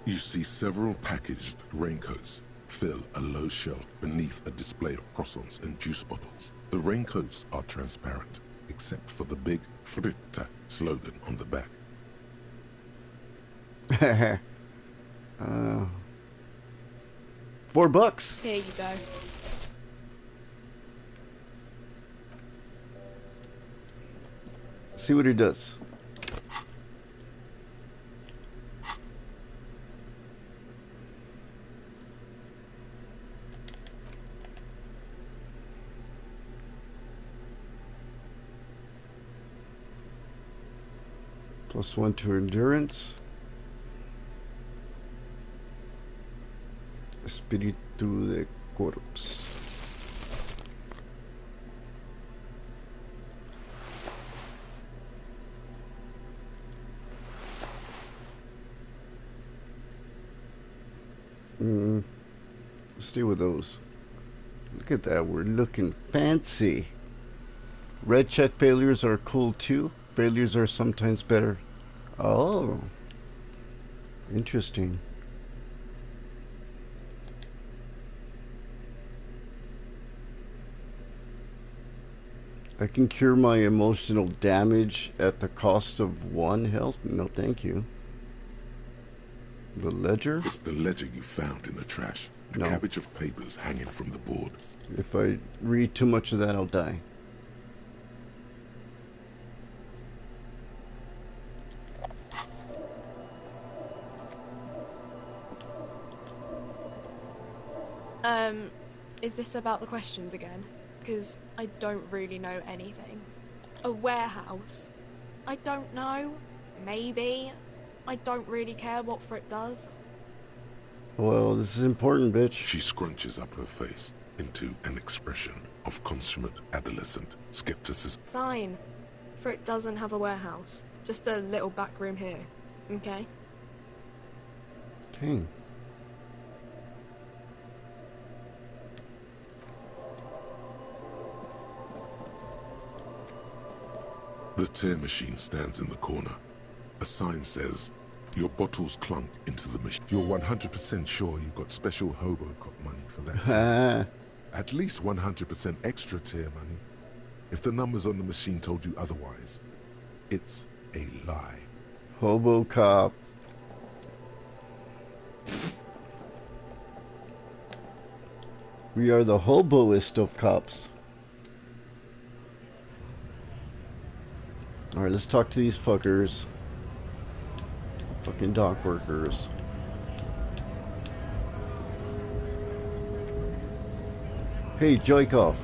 You see several packaged raincoats fill a low shelf beneath a display of croissants and juice bottles. The raincoats are transparent, except for the big Fritta slogan on the back. $4. Here you go. See what he does. +1 to endurance. Espíritu de corpse. Let's stay with those. Look at that, we're looking fancy. Red check failures are cool too. Failures are sometimes better. Oh. Interesting. I can cure my emotional damage at the cost of 1 health? No, thank you. The ledger? It's the ledger you found in the trash. A cabbage of papers hanging from the board. If I read too much of that, I'll die. Is this about the questions again? Because I don't really know anything. A warehouse? I don't know. Maybe. I don't really care what Frick does. Well, this is important, bitch. She scrunches up her face into an expression of consummate adolescent skepticism. Fine. Frick doesn't have a warehouse. Just a little back room here. Okay? Dang. The tear machine stands in the corner. A sign says, your bottles clunk into the machine. You're 100% sure you've got special Hobocop money for that. At least 100% extra tier money. If the numbers on the machine told you otherwise, it's a lie. Hobocop. We are the hoboist of cops. Alright, let's talk to these fuckers. Fucking dock workers. Hey, Joykov.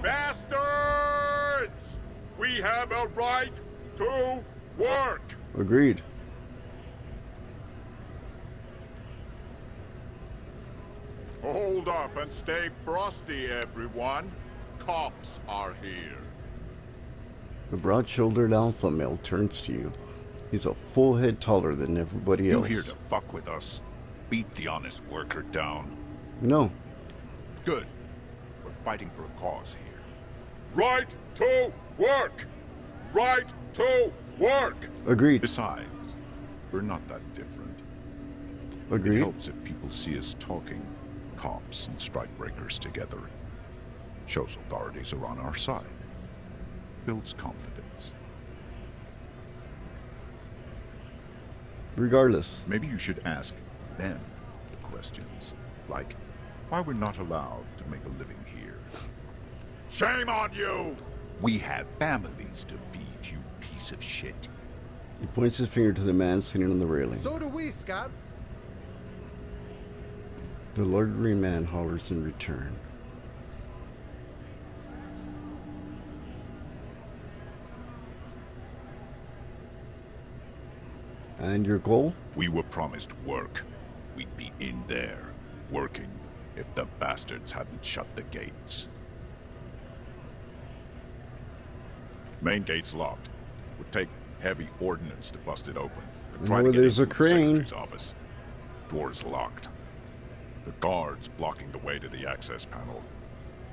Bastards! We have a right to work! Agreed. Hold up and stay frosty, everyone. Cops are here. The broad-shouldered alpha male turns to you. He's a full head taller than everybody else. You here to fuck with us? Beat the honest worker down. No. Good. We're fighting for a cause here. Right to work! Right to work! Agreed. Besides, we're not that different. Agreed. It helps if people see us talking, cops and strikebreakers together. Shows authorities are on our side. Builds confidence. Regardless. Maybe you should ask them questions. Like, why we're not allowed to make a living here. Shame on you! We have families to feed, you piece of shit. He points his finger to the man sitting on the railing. So do we, Scott. The lordly man hollers in return. And your goal? We were promised work. We'd be in there, working, if the bastards hadn't shut the gates. Main gate's locked. Would take heavy ordnance to bust it open. But try to get there's in a through the crane. secretary's office. Door's locked. The guard's blocking the way to the access panel.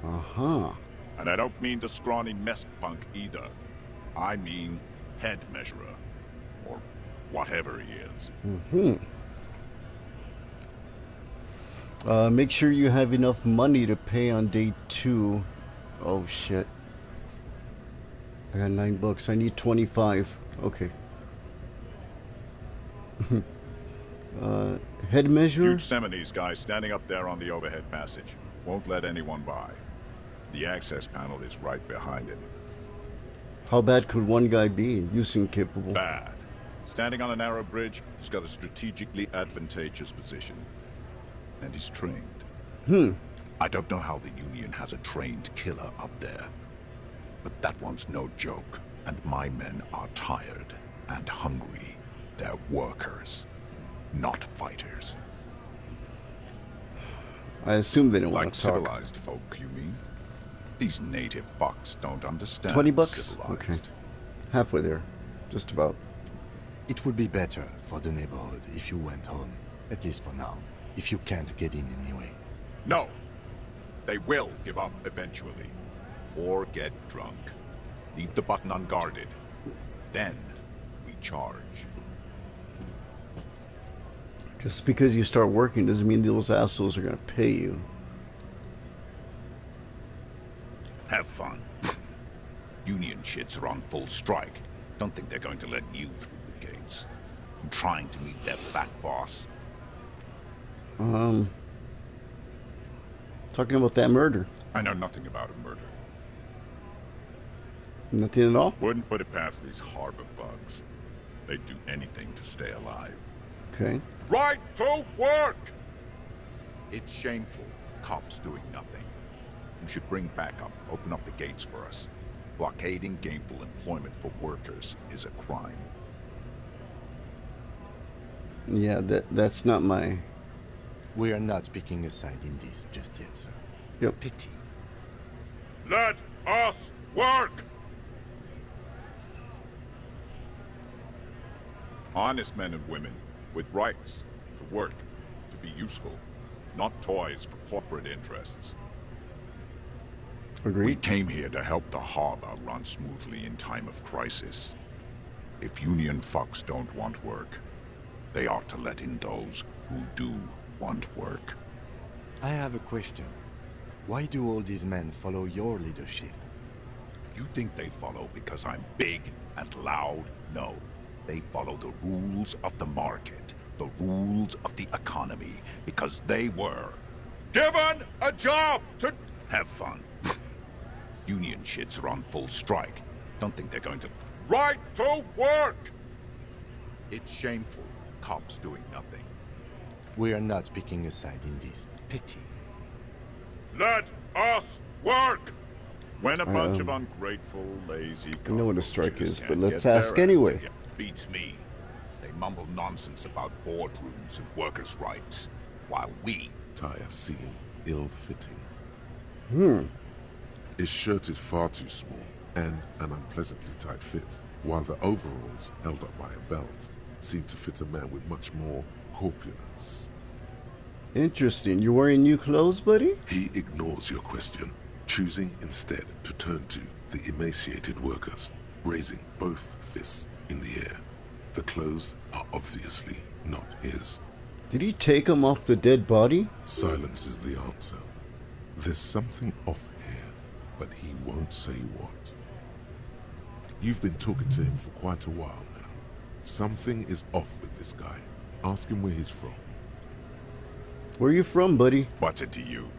Uh-huh. And I don't mean the scrawny mess punk either. I mean head measurer. Or whatever he is. Make sure you have enough money to pay on day 2. Oh shit. I got $9. I need 25. Okay. Head measure? Huge Seminoles guy standing up there on the overhead passage. Won't let anyone by. The access panel is right behind him. How bad could one guy be? You seem capable. Bad. Standing on a narrow bridge, he's got a strategically advantageous position. And he's trained. I don't know how the Union has a trained killer up there. But that one's no joke. And my men are tired and hungry. They're workers, not fighters. I assume they don't like want to talk. Civilized folk, you mean? These native fucks don't understand $20? civilized. Okay. Halfway there. Just about. It would be better for the neighborhood if you went home. At least for now. If you can't get in anyway. No. They will give up eventually. Or get drunk. Leave the button unguarded. Then we charge. Just because you start working doesn't mean those assholes are going to pay you. Have fun. Union shits are on full strike. Don't think they're going to let you through the gates. I'm trying to meet their fat boss. Talking about that murder. I know nothing about a murder. Nothing at all? Wouldn't put it past these harbor bugs. They'd do anything to stay alive. Okay. Right to work! It's shameful. Cops doing nothing. You should bring backup. Open up the gates for us. Blockading gainful employment for workers is a crime. Yeah, that's not my... We are not picking a side in this just yet, sir. Yep. Pity. Let us work! Honest men and women with rights to work, to be useful, not toys for corporate interests. Agreed. We came here to help the harbor run smoothly in time of crisis. If Union fucks don't want work, they ought to let in those who do want work. I have a question. Why do all these men follow your leadership? You think they follow because I'm big and loud? No. They follow the rules of the market, the rules of the economy, because they were given a job to have fun. Union shits are on full strike. Don't think they're going to... Right to work! It's shameful. Cops doing nothing. We are not picking a side in this. Pity. Let us work! When a bunch of ungrateful, lazy... I know what a strike is, but can't let's get ask their act anyway. together. Beats me. They mumble nonsense about boardrooms and workers' rights, while we... Tire seem ill-fitting. Hmm. His shirt is far too small, and an unpleasantly tight fit, while the overalls, held up by a belt, seem to fit a man with much more corpulence. Interesting. You're wearing new clothes, buddy? He ignores your question, choosing instead to turn to the emaciated workers, raising both fists in the air. The clothes are obviously not his. Did he take him off the dead body? Silence is the answer. There's something off here, but he won't say what. You've been talking to him for quite a while now, Something is off with this guy. Ask him where he's from. Where you from, buddy? What's it to you?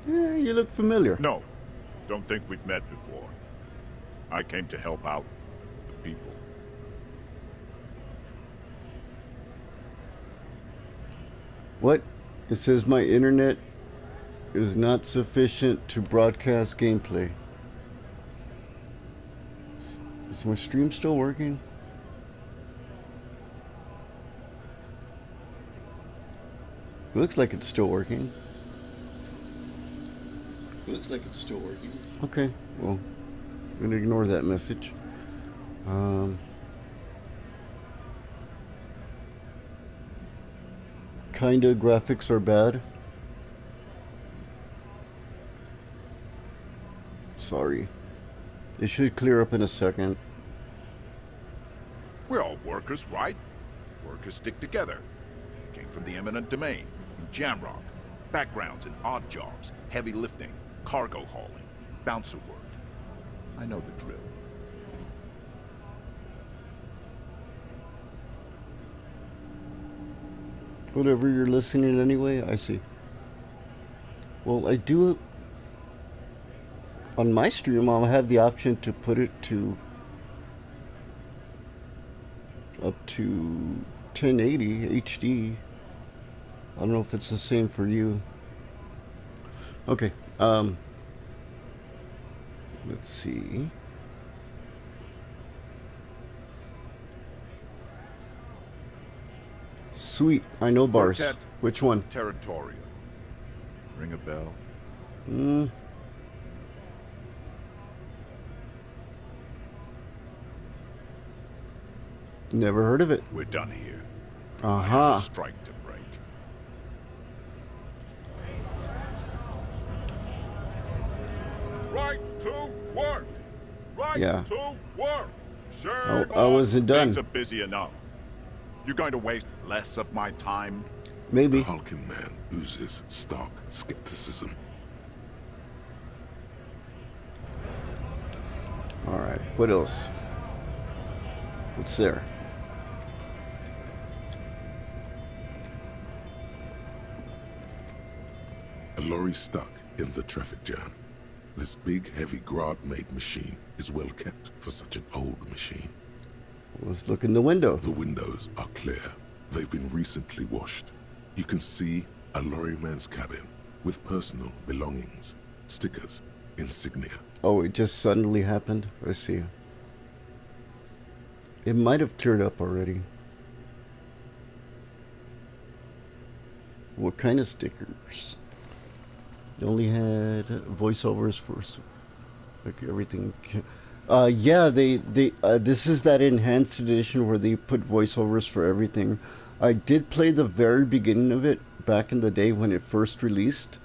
Yeah, you look familiar. No, don't think we've met before. I came to help out the people. What? It says my internet is not sufficient to broadcast gameplay. Is my stream still working? Looks like it's still working. Looks like it's still working. Okay, well, I'm gonna ignore that message. Kinda graphics are bad. Sorry. It should clear up in a second. We're all workers, right? Workers stick together. Came from the eminent domain, in Jamrock. Backgrounds in odd jobs, heavy lifting, cargo hauling, bouncer work. I know the drill. Whatever you're listening anyway, I see. Well, I do... On my stream, I'll have the option to put it to... up to 1080 HD. I don't know if it's the same for you. Okay, let's see. Sweet, I know bars. Quartet Which one? Territorial. Ring a bell? Never heard of it. We're done here. Uh-huh. I have a strike to break. Right to work. Right Yeah. to work. Sure. I wasn't done. Things are busy enough. You going to waste less of my time? Maybe. The hulking man oozes stark skepticism. Alright, what else? What's there? A lorry stuck in the traffic jam. This big, heavy Grad-made machine is well kept for such an old machine. Let's look in the window. The windows are clear. They've been recently washed. You can see a lorryman's cabin with personal belongings, stickers, insignia. Oh, it just suddenly happened? I see. It might have cleared up already. What kind of stickers? You only had voiceovers for like everything. Yeah, they this is that enhanced edition where they put voiceovers for everything. I did play the very beginning of it back in the day when it first released,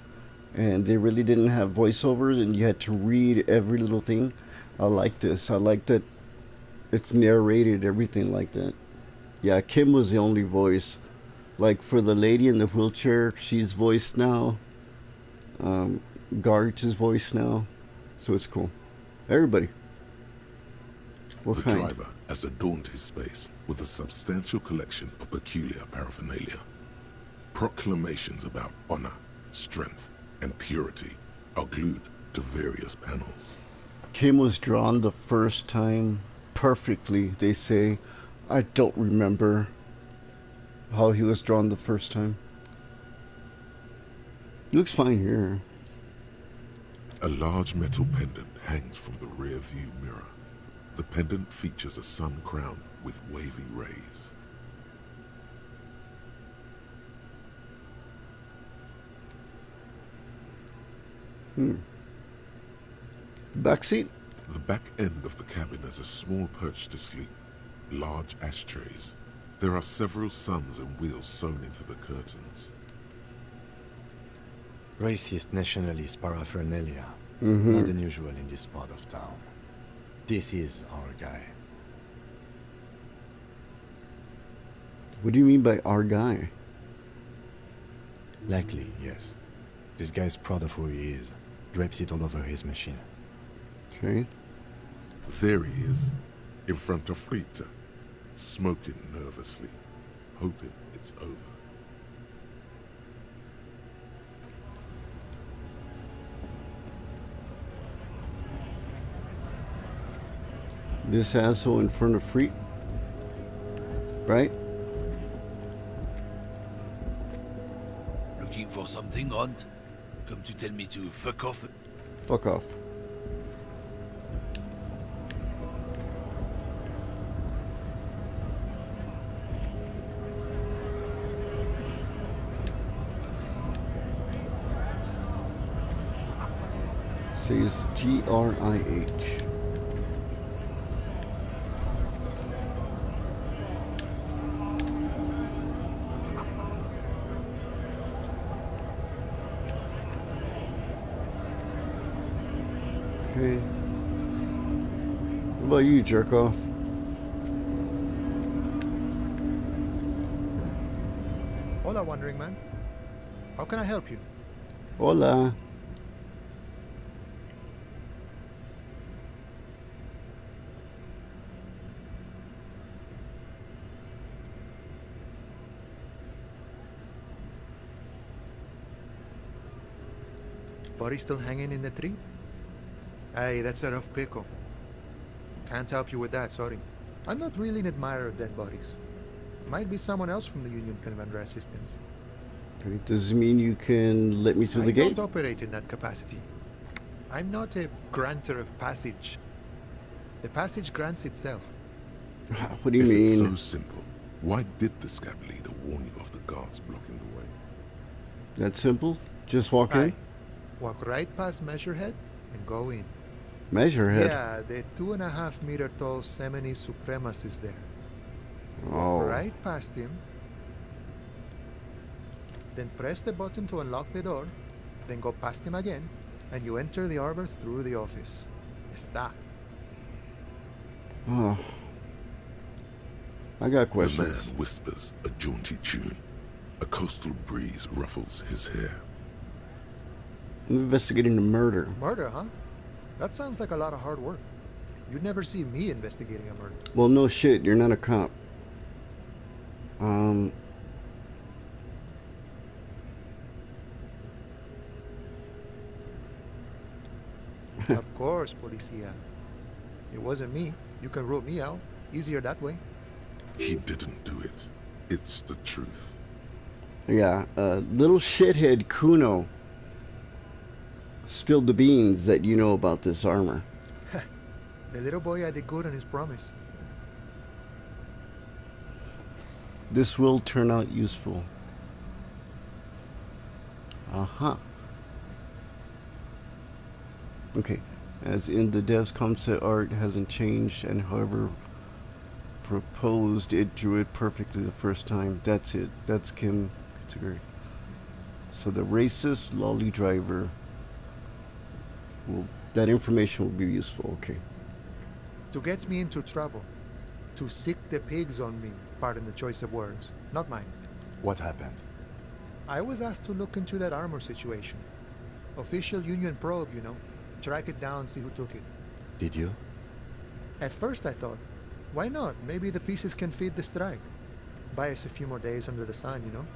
and they really didn't have voiceovers, and you had to read every little thing. I like this. I like that it's narrated, everything like that. Yeah, Kim was the only voice. Like for the lady in the wheelchair, she's voiced now. Garch is voiced now, so it's cool. Everybody. What The kind? driver has adorned his space with a substantial collection of peculiar paraphernalia. Proclamations about honor, strength, and purity are glued to various panels. Kim was drawn the first time perfectly, they say. I don't remember how he was drawn the first time. Looks fine here. A large metal pendant hangs from the rear view mirror. The pendant features a sun crown with wavy rays. Back seat? The back end of the cabin has a small perch to sleep, large ashtrays. There are several suns and wheels sewn into the curtains. Racist nationalist paraphernalia. Mhm. Not unusual in this part of town. This is our guy. What do you mean by our guy? Likely, yes. This guy's proud of who he is. Drapes it all over his machine. Okay. There he is, in front of Rita, smoking nervously, hoping it's over. This asshole in front of Freak, right? Looking for something, Hunt? Come to tell me to fuck off? Fuck off. Says Grih. Okay. What about you, jerk off? Hola, Wandering Man. How can I help you? Hola. Body still hanging in the tree? Hey, that's a rough pickle. Can't help you with that, sorry. I'm not really an admirer of dead bodies. Might be someone else from the Union can render assistance. Okay, does it mean you can let me through the gate? I don't operate in that capacity. I'm not a granter of passage. The passage grants itself. What do you mean? If it's so simple, why did the scab leader warn you of the guards blocking the way? That simple? Just walk in? Walk right past Measurehead and go in. Measurehead? Yeah, the 2.5 meter tall Semini supremacist there. Oh. Right past him. Then press the button to unlock the door. Then go past him again, and you enter the arbor through the office. Está. Oh. I got The questions. man whispers a jaunty tune. A coastal breeze ruffles his hair. I'm investigating the murder. Murder, huh? That sounds like a lot of hard work. You'd never see me investigating a murder. Well, no shit, you're not a cop. Of course, Policia. It wasn't me. You can rule me out. Easier that way. He didn't do it. It's the truth. Yeah, little shithead Kuno spilled the beans that you know about this armor. The little boy had it good on his promise. This will turn out useful. Uh-huh. Okay, as in the dev's concept art hasn't changed, and however proposed, it drew it perfectly the first time. That's it. That's Kim Katsuger. So the racist lolly driver will, that information will be useful. Okay. To get me into trouble. To sick the pigs on me. Pardon the choice of words. Not mine. What happened? I was asked to look into that armor situation. Official Union probe, you know. Track it down, see who took it. Did you? At first I thought, why not? Maybe the pieces can feed the strike. Buy us a few more days under the sun, you know?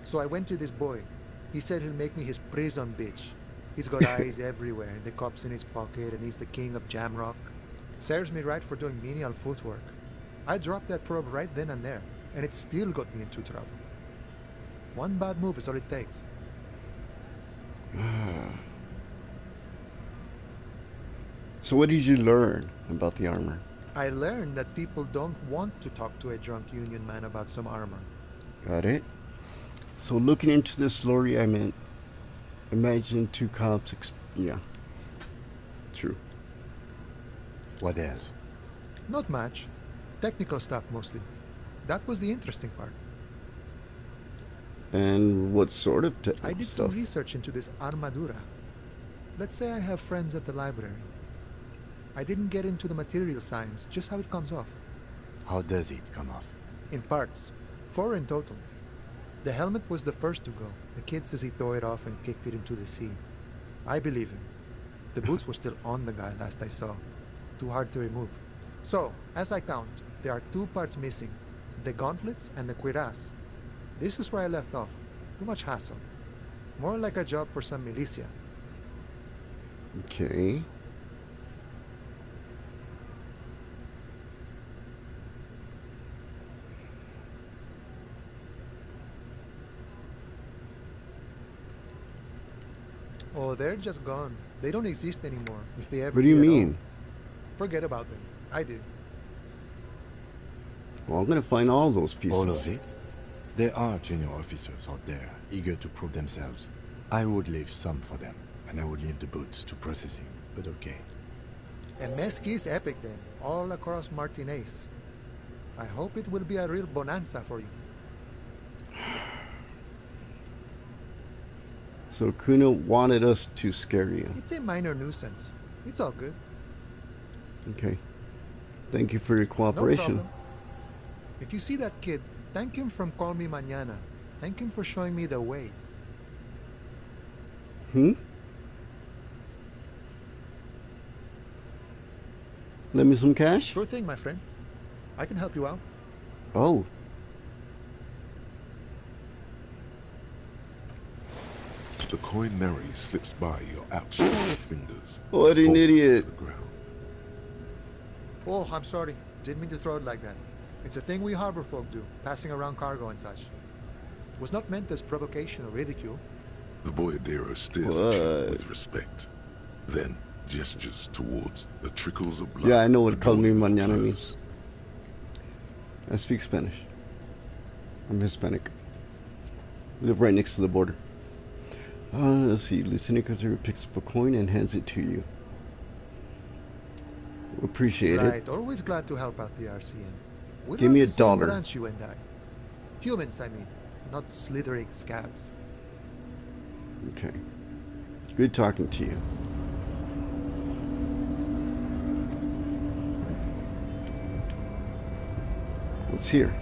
So I went to this boy. He said he'll make me his prison bitch. He's got eyes everywhere, the cops in his pocket, and he's the king of Jamrock. Serves me right for doing menial footwork. I dropped that probe right then and there, and it still got me into trouble. One bad move is all it takes. So what did you learn about the armor? I learned that people don't want to talk to a drunk Union man about some armor. Got it. So looking into this story, I meant, imagine two cops, yeah. True. What else? Not much. Technical stuff mostly. That was the interesting part. And what sort of I technical did stuff? some research into this armadura. Let's say I have friends at the library. I didn't get into the material science, just how it comes off. How does it come off? In parts. 4 in total. The helmet was the first to go. The kid says he tore it off and kicked it into the sea. I believe him. The boots were still on the guy last I saw. Too hard to remove. So, as I count, there are 2 parts missing. The gauntlets and the cuirass. This is where I left off. Too much hassle. More like a job for some militia. Okay. Oh, they're just gone. They don't exist anymore, if they ever What do you did at all. mean? Forget about them. I did. Well, I'm gonna find all those pieces. All of it? There are junior officers out there, eager to prove themselves. I would leave some for them, and I would leave the boots to processing, but okay. And Mesqui's epic then, all across Martinez. I hope it will be a real bonanza for you. So Kuno wanted us to scare you. It's a minor nuisance. It's all good. Okay. Thank you for your No cooperation. problem. If you see that kid, thank him from Call Me Mañana. Thank him for showing me the way. Hmm? Lend me some cash? Sure thing, my friend. I can help you out. Oh. The coin Neri slips by your outstretched fingers. What an falls idiot. to the ground. Oh, I'm sorry. Didn't mean to throw it like that. It's a thing we harbor folk do, passing around cargo and such. Was not meant as provocation or ridicule. The boyadero stares at you with respect, then gestures towards the trickles of blood. Yeah, I know what Call Me Mañana means. I speak Spanish. I'm Hispanic. Live right next to the border. Let's see. Lieutenant Cutter picks up a coin and hands it to you. Appreciate Right, it. always glad to help out the RCN. We're Give on me the a same dollar. branch, you and I. Humans, I mean, not slithering scabs. Okay. Good talking to you. What's here?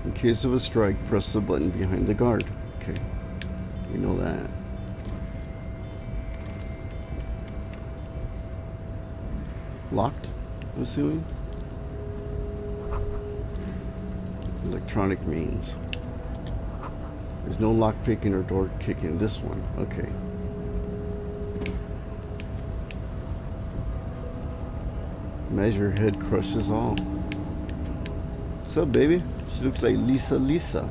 In case of a strike, press the button behind the guard. Okay. We know that. Locked, I'm assuming? Electronic means. There's no lock picking or door kicking this one. Okay. Measure head crushes all. What's up, baby? She looks like Lisa.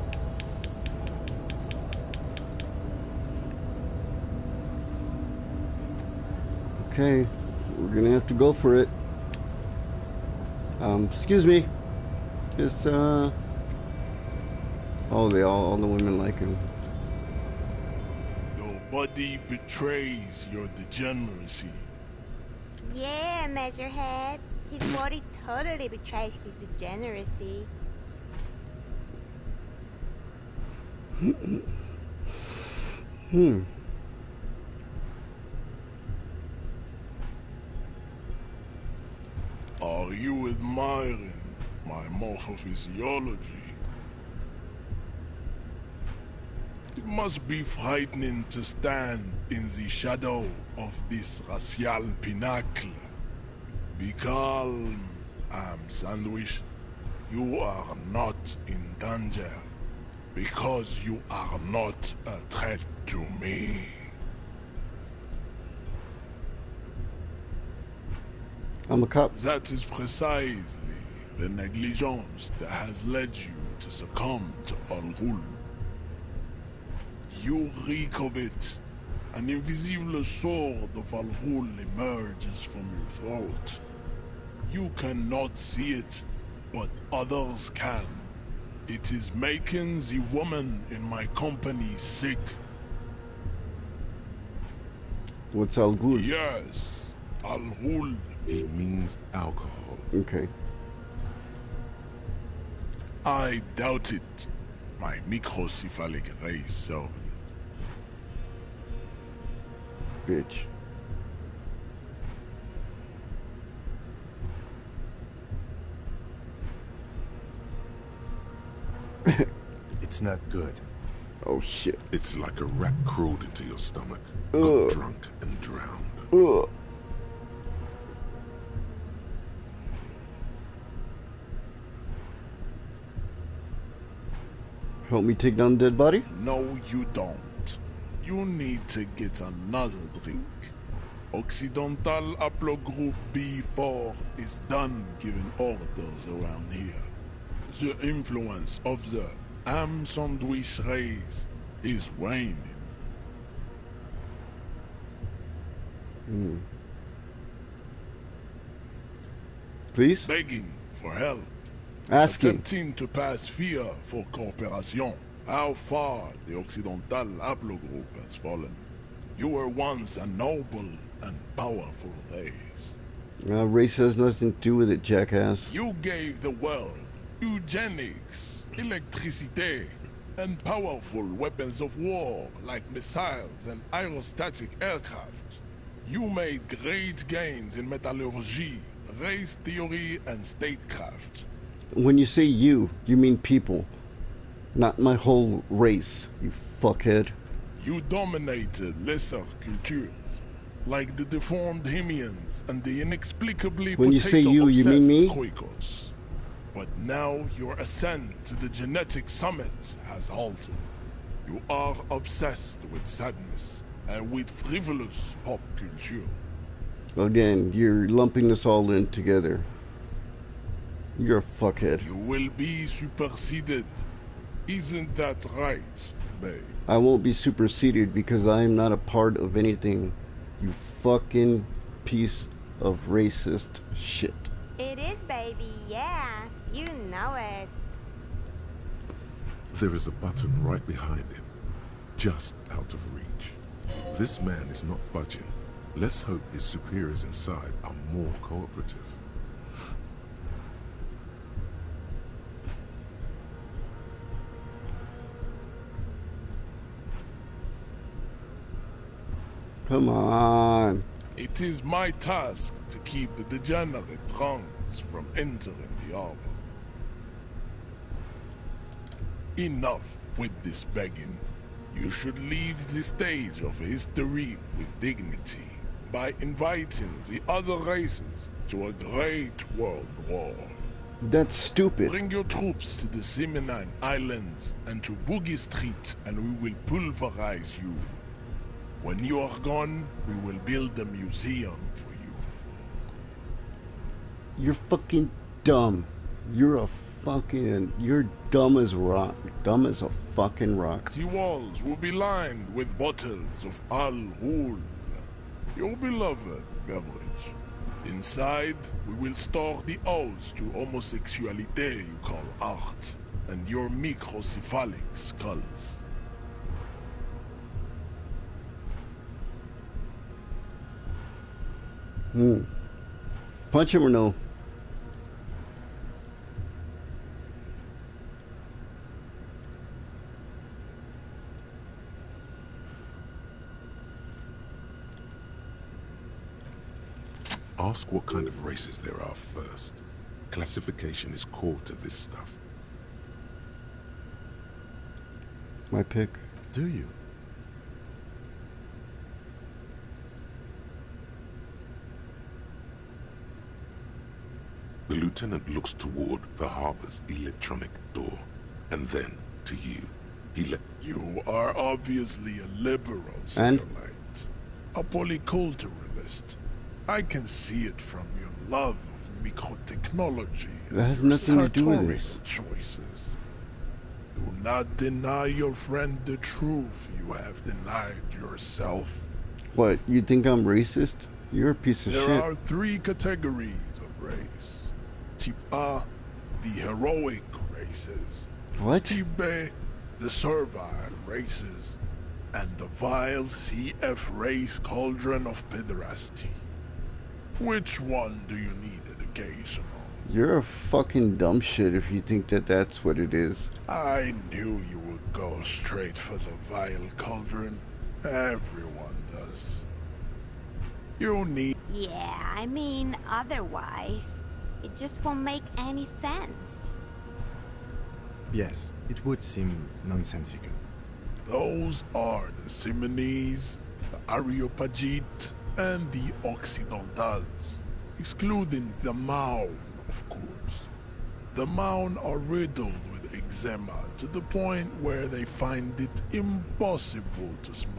Okay, we're gonna have to go for it. Excuse me. Just, oh, all the women like him. Nobody betrays your degeneracy. Yeah, Measurehead. His body totally betrays his degeneracy. Are you admiring my morphophysiology? It must be frightening to stand in the shadow of this racial pinnacle. Be calm, Sandwich. You are not in danger, because you are not a threat to me. I'm a cop. That is precisely the negligence that has led you to succumb to Al Ghul. You reek of it. An invisible sword of Al Ghul emerges from your throat. You cannot see it, but others can. It is making the woman in my company sick. What's Al Ghul? Yes, Al Ghul. He means alcohol. Okay. I doubt it. My microcephalic race servant. Bitch. It's not good. Oh shit. It's like a rat crawled into your stomach, Ugh. got drunk and drowned. Ugh. Help me take down the dead body? No, you don't. You need to get another drink. Occidental Haplogroup B4 is done giving orders around here. The influence of the ham sandwich race is waning. Please? Begging for help. Asking. Attempting to pass fear for cooperation. How far the Occidental Haplogroup has fallen. You were once a noble and powerful race. Race has nothing to do with it, jackass. You gave the world eugenics, electricity, and powerful weapons of war like missiles and aerostatic aircraft. You made great gains in metallurgy, race theory, and statecraft. When you say you mean people. Not my whole race, you fuckhead. You dominated lesser cultures, like the deformed Hemians and the inexplicably When you say you mean me? Quakers. But now your ascent to the genetic summit has halted. You are obsessed with sadness and with frivolous pop culture. Again, you're lumping us all in together. You're a fuckhead. You will be superseded. Isn't that right, babe? I won't be superseded because I am not a part of anything. You fucking piece of racist shit. It is, baby, yeah. You know it. There is a button right behind him, just out of reach. This man is not budging. Let's hope his superiors inside are more cooperative. Come on. It is my task to keep the degenerate drunks from entering the arbor. Enough with this begging. You should leave the stage of history with dignity by inviting the other races to a great world war. That's stupid. Bring your troops to the Semenine Islands and to Boogie Street and we will pulverize you. When you are gone, we will build a museum for you. You're fucking dumb. You're dumb as rock. Dumb as a fucking rock. The walls will be lined with bottles of Al Ghul, your beloved beverage. Inside, we will store the odes to homosexuality you call art, and your microcephalic skulls. Punch him or no? Ask what kind of races there are first. Classification is core to this stuff. My pick. Do you? The lieutenant looks toward the harbor's electronic door, and then to you. You are obviously a liberal, and a polyculturalist. I can see it from your love of microtechnology. That has nothing to do with this. Choices. Do not deny your friend the truth you have denied yourself. What, you think I'm racist? You're a piece of shit. There are 3 categories of race. Type A, the heroic races. What? Type B, the servile races. And the vile CF race cauldron of pederasty. Which one do you need education on? You're a fucking dumb shit if you think that that's what it is. I knew you would go straight for the vile cauldron. Everyone does. You need... Yeah, I mean, otherwise, it just won't make any sense. Yes, it would seem nonsensical. Those are the Simonese, the Areopagite, and the Occidentals, excluding the Maun, of course. The Maun are riddled with eczema to the point where they find it impossible to smile.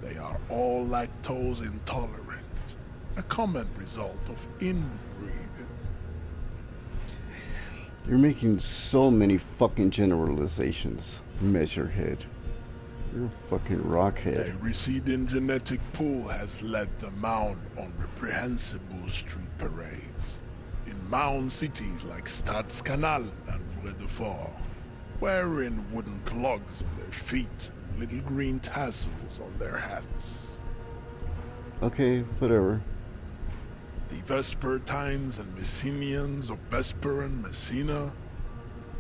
They are all lactose intolerant, a common result of inbreeding. You're making so many fucking generalizations, Measurehead. You're a fucking A rockhead. receding genetic pool has led the Maun on reprehensible street parades. In Maun cities like Stadskanal and Vredefort, wearing wooden clogs on their feet and little green tassels on their hats. Okay, whatever. The Vespertines and Messenians of Vesper and Messina,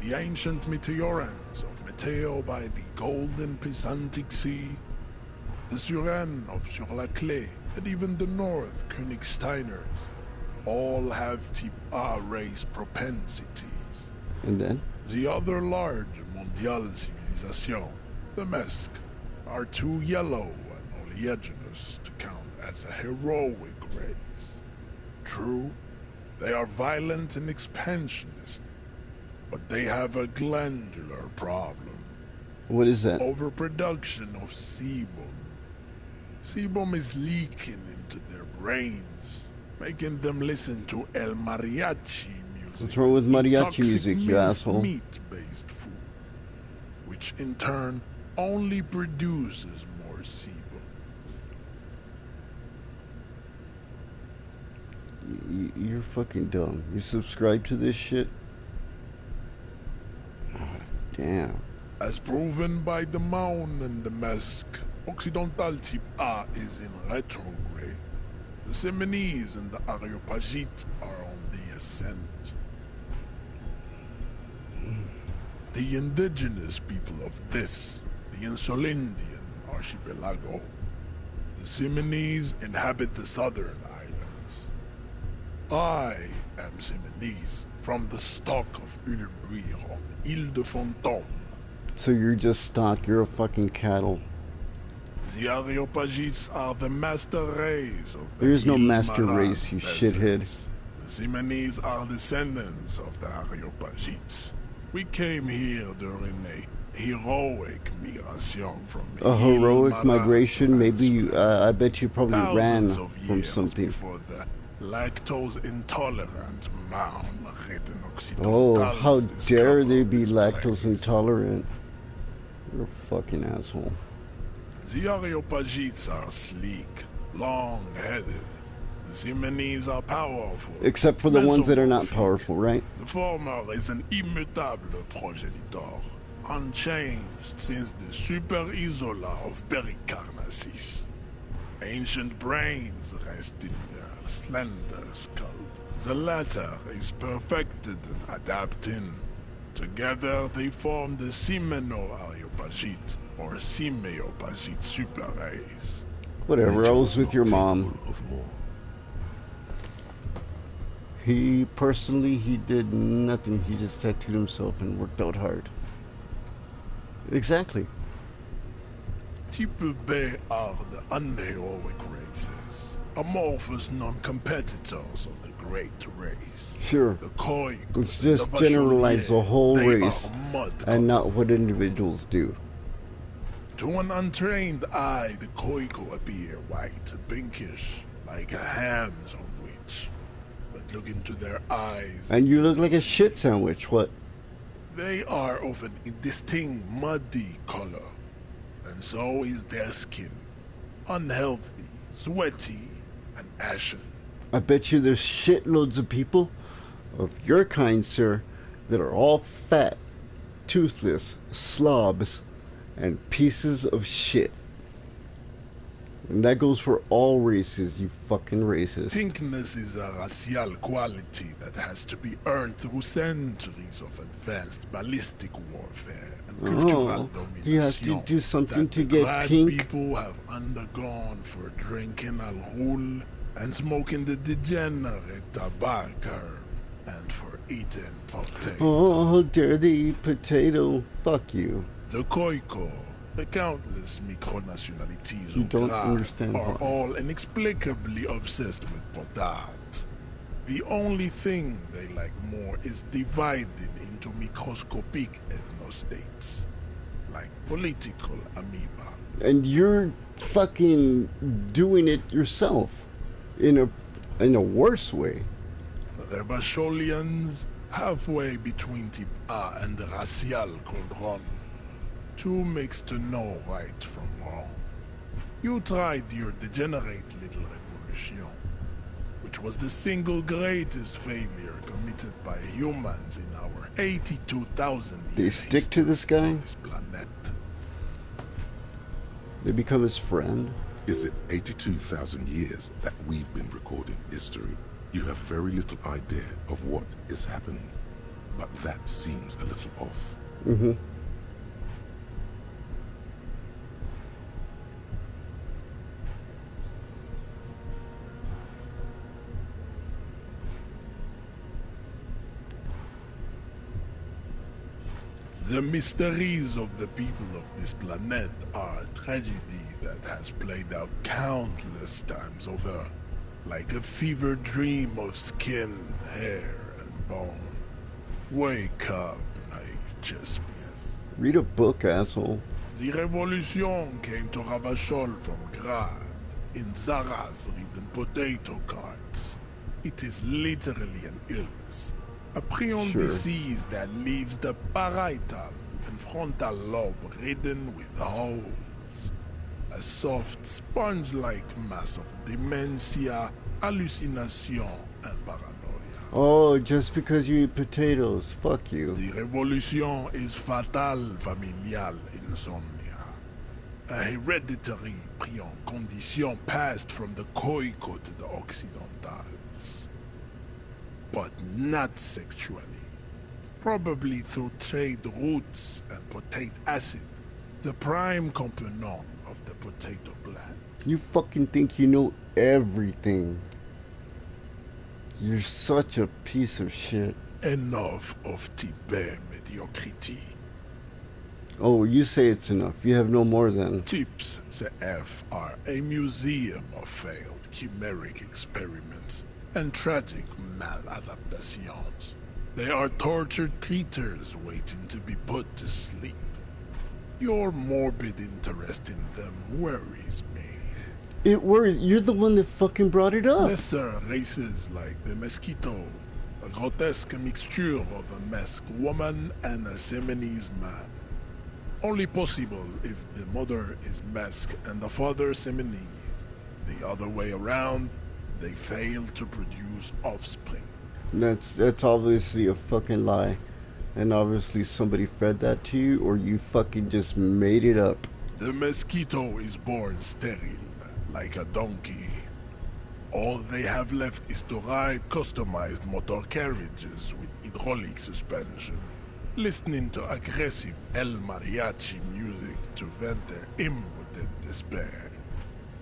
the ancient Meteorans of Meteo by the golden Pisantic Sea, the Suren of Sur-la-Clé, and even the North Königsteiners, all have type A race propensities. And then? The other large mondial civilization, the Mesk, are too yellow and oleaginous to count as a heroic race. True, they are violent and expansionist, but they have a glandular problem. What is that? Overproduction of sebum. Sebum is leaking into their brains, making them listen to El Mariachi music. What's wrong with mariachi music, you minced asshole? meat-based food, which in turn only produces more sebum. You're fucking dumb. You subscribe to this shit? Oh, damn. As proven by the Maun and the Mesk, Occidental type A is in retrograde. The Simonese and the Areopagite are on the ascent. The indigenous people of this, the Insulindian archipelago, the Simonese inhabit the southern islands. I am Simonese, from the stock of Ulebrir on Ile de Fantôme. So you're just stock, you're a fucking cattle. The Areopagites are the master race of the There is no Ile master Marin race, you peasants. shithead. The Simonese are descendants of the Areopagites. We came here during a heroic migration from A heroic migration? Maybe you, I bet you probably ran thousands of from years something. before the lactose intolerant Maun written Oh, how Occidentals dare they be lactose intolerant? You're a fucking asshole. The Areopagites are sleek, long-headed. The Simonese are powerful. Except for the ones that are not powerful, right? The former is an immutable progenitor, unchanged since the Super Isola of Pericarnassus. Ancient brains rest in their slender skull. The latter is perfected and adapting. Together they form the Simeno-Areopagite, or Simeopagite super race. Whatever, I was with your mom. He did nothing. He just tattooed himself and worked out hard. Exactly. Type B are the unheroic races, amorphous non-competitors of the great race. Sure. The Koikos Let's and just the generalize the whole Vachonniers, they race are mud and not what individuals do. To an untrained eye, the Koiko appear white and pinkish, like a ham sandwich. But look into their eyes. And you look like a shit sandwich, what? They are of an indistinct muddy color, and so is their skin. Unhealthy, sweaty, and ashen. I bet you there's shitloads of people of your kind, sir, that are all fat, toothless, slobs, and pieces of shit. And that goes for all races, you fucking racist. Pinkness is a racial quality that has to be earned through centuries of advanced ballistic warfare and cultural domination. You have to do something to the get glad pink. people have undergone for drinking alcohol and smoking the degenerate tobacco. and for eating potato. Oh, how dare they eat potato? Fuck you. The Khoikhoi, the countless micronationalities You of don't Grad understand are why. all inexplicably obsessed with potat. The only thing they like more is dividing into microscopic ethnostates, like political amoeba. And you're fucking doing it yourself in a worse way. The Revacholians, halfway between Tip-A and the racial Cauldron. Two mixed to know right from wrong. You tried your degenerate little revolution, which was the single greatest failure committed by humans in our 82,000 They years stick to this guy? on this planet. They become his friend. Is it 82,000 years that we've been recording history? You have very little idea of what is happening, but that seems a little off. Mm-hmm. The mysteries of the people of this planet are a tragedy that has played out countless times over, like a fever dream of skin, hair, and bone. Wake up, naive Chespius. Read a book, asshole. The revolution came to Ravachol from Grad, in Zaraz-ridden potato carts. It is literally an illness. A prion Sure. disease that leaves the parietal and frontal lobe ridden with holes. A soft, sponge-like mass of dementia, hallucination, and paranoia. Oh, just because you eat potatoes. Fuck you. The revolution is fatal familial insomnia. A hereditary prion condition passed from the Khoikhoi to the Occidentals. But not sexually. Probably through trade roots and potate acid, the prime component of the potato plant. You fucking think you know everything. You're such a piece of shit. Enough of Tibet mediocrity. Oh, you say it's enough. You have no more than. Tips CF are a museum of failed chimeric experiments and tragic maladaptations. They are tortured creatures waiting to be put to sleep. Your morbid interest in them worries me. You're the one that fucking brought it up. Lesser races like the mosquito, a grotesque mixture of a masked woman and a Seminese man. Only possible if the mother is masked and the father Seminese. The other way around, they fail to produce offspring. That's obviously a fucking lie. And obviously somebody fed that to you, or you fucking just made it up. The mosquito is born sterile, like a donkey. All they have left is to ride customized motor carriages with hydraulic suspension, listening to aggressive El Mariachi music to vent their impotent despair.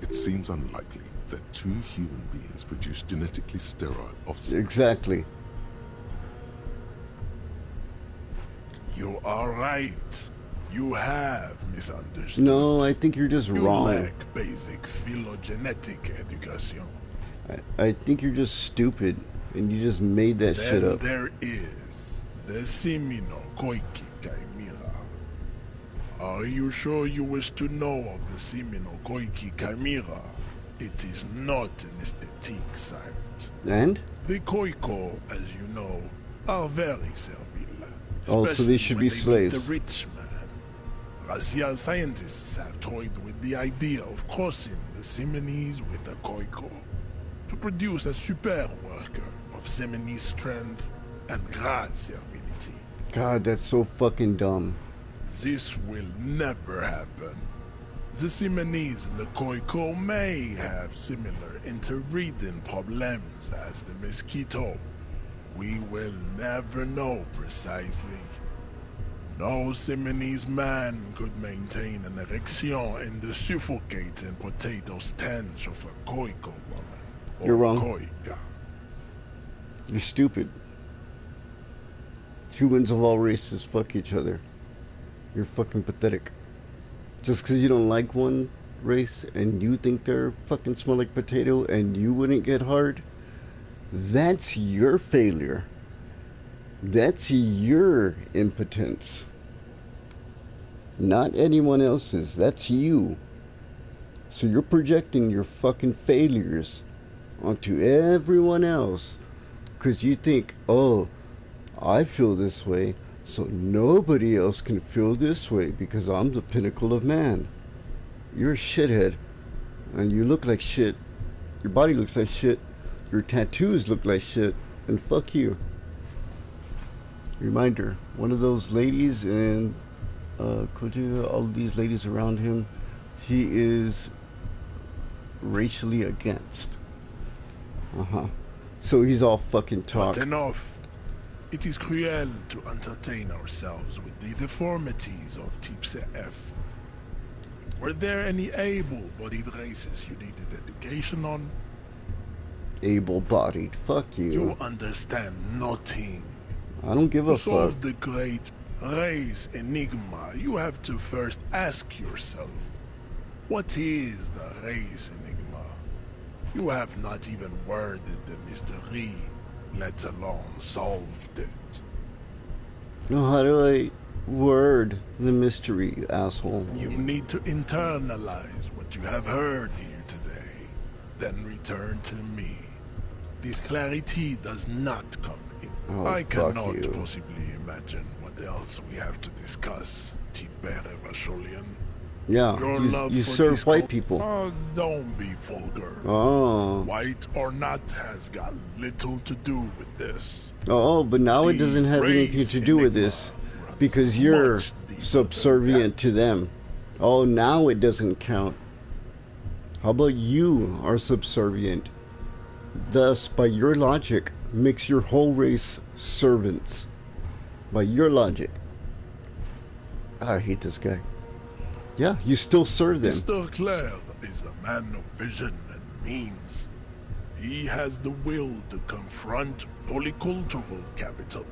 It seems unlikely that two human beings produce genetically sterile offspring. Exactly. You are right. You have misunderstood. No, I think you're just You wrong. lack basic phylogenetic education. I think you're just stupid, and you just made that Then shit up. there is the Simino Koiki Chimera. Are you sure you wish to know of the Simino Koiki Chimera? It is not an aesthetic site. And? The Khoikhoi, as you know, are very servile. Oh, so they should be especially when they meet slaves. the rich man. Racial scientists have toyed with the idea of crossing the Seminese with the Khoikhoi to produce a super worker of Seminese strength and Grad servility. God, that's so fucking dumb. This will never happen. The Seminese and the Khoikhoi may have similar interbreeding problems as the mosquito. We will never know precisely. No Seminese man could maintain an erection in the suffocating potato stench of a Khoikhoi woman. You're wrong. Khoika. You're stupid. Humans of all races fuck each other. You're fucking pathetic. Just because you don't like one race and you think they're fucking smell like potato and you wouldn't get hard, that's your failure. That's your impotence. Not anyone else's. That's you. So you're projecting your fucking failures onto everyone else because you think, oh, I feel this way, so nobody else can feel this way because I'm the pinnacle of man. You're a shithead, and you look like shit. Your body looks like shit. Your tattoos look like shit, and fuck you. Reminder, one of those ladies and Koji, all of these ladies around him, he is racially against. So he's all fucking talk. But enough. It is cruel to entertain ourselves with the deformities of Type F. Were there any able-bodied races you needed education on? Able-bodied? Fuck you. You understand nothing. I don't give a To solve fuck. the great race enigma, you have to first ask yourself, what is the race enigma? You have not even worded the mystery, let alone solved it. No, how do I word the mystery, asshole? You need to internalize what you have heard here today, then return to me. This clarity does not come in. Oh, I fuck cannot you. possibly imagine what else we have to discuss, Tibere Vasholian. Yeah, Your you, love you for serve disco- white people. Oh, don't be vulgar. Oh. White or not has got little to do with this. Oh, but now it The doesn't have anything race to do with this because you're subservient to them. Oh, now it doesn't count. How about you are subservient? Thus, by your logic, makes your whole race servants. By your logic. I hate this guy. Yeah, you still serve them. Mr. Clare is a man of vision and means. He has the will to confront polycultural capital.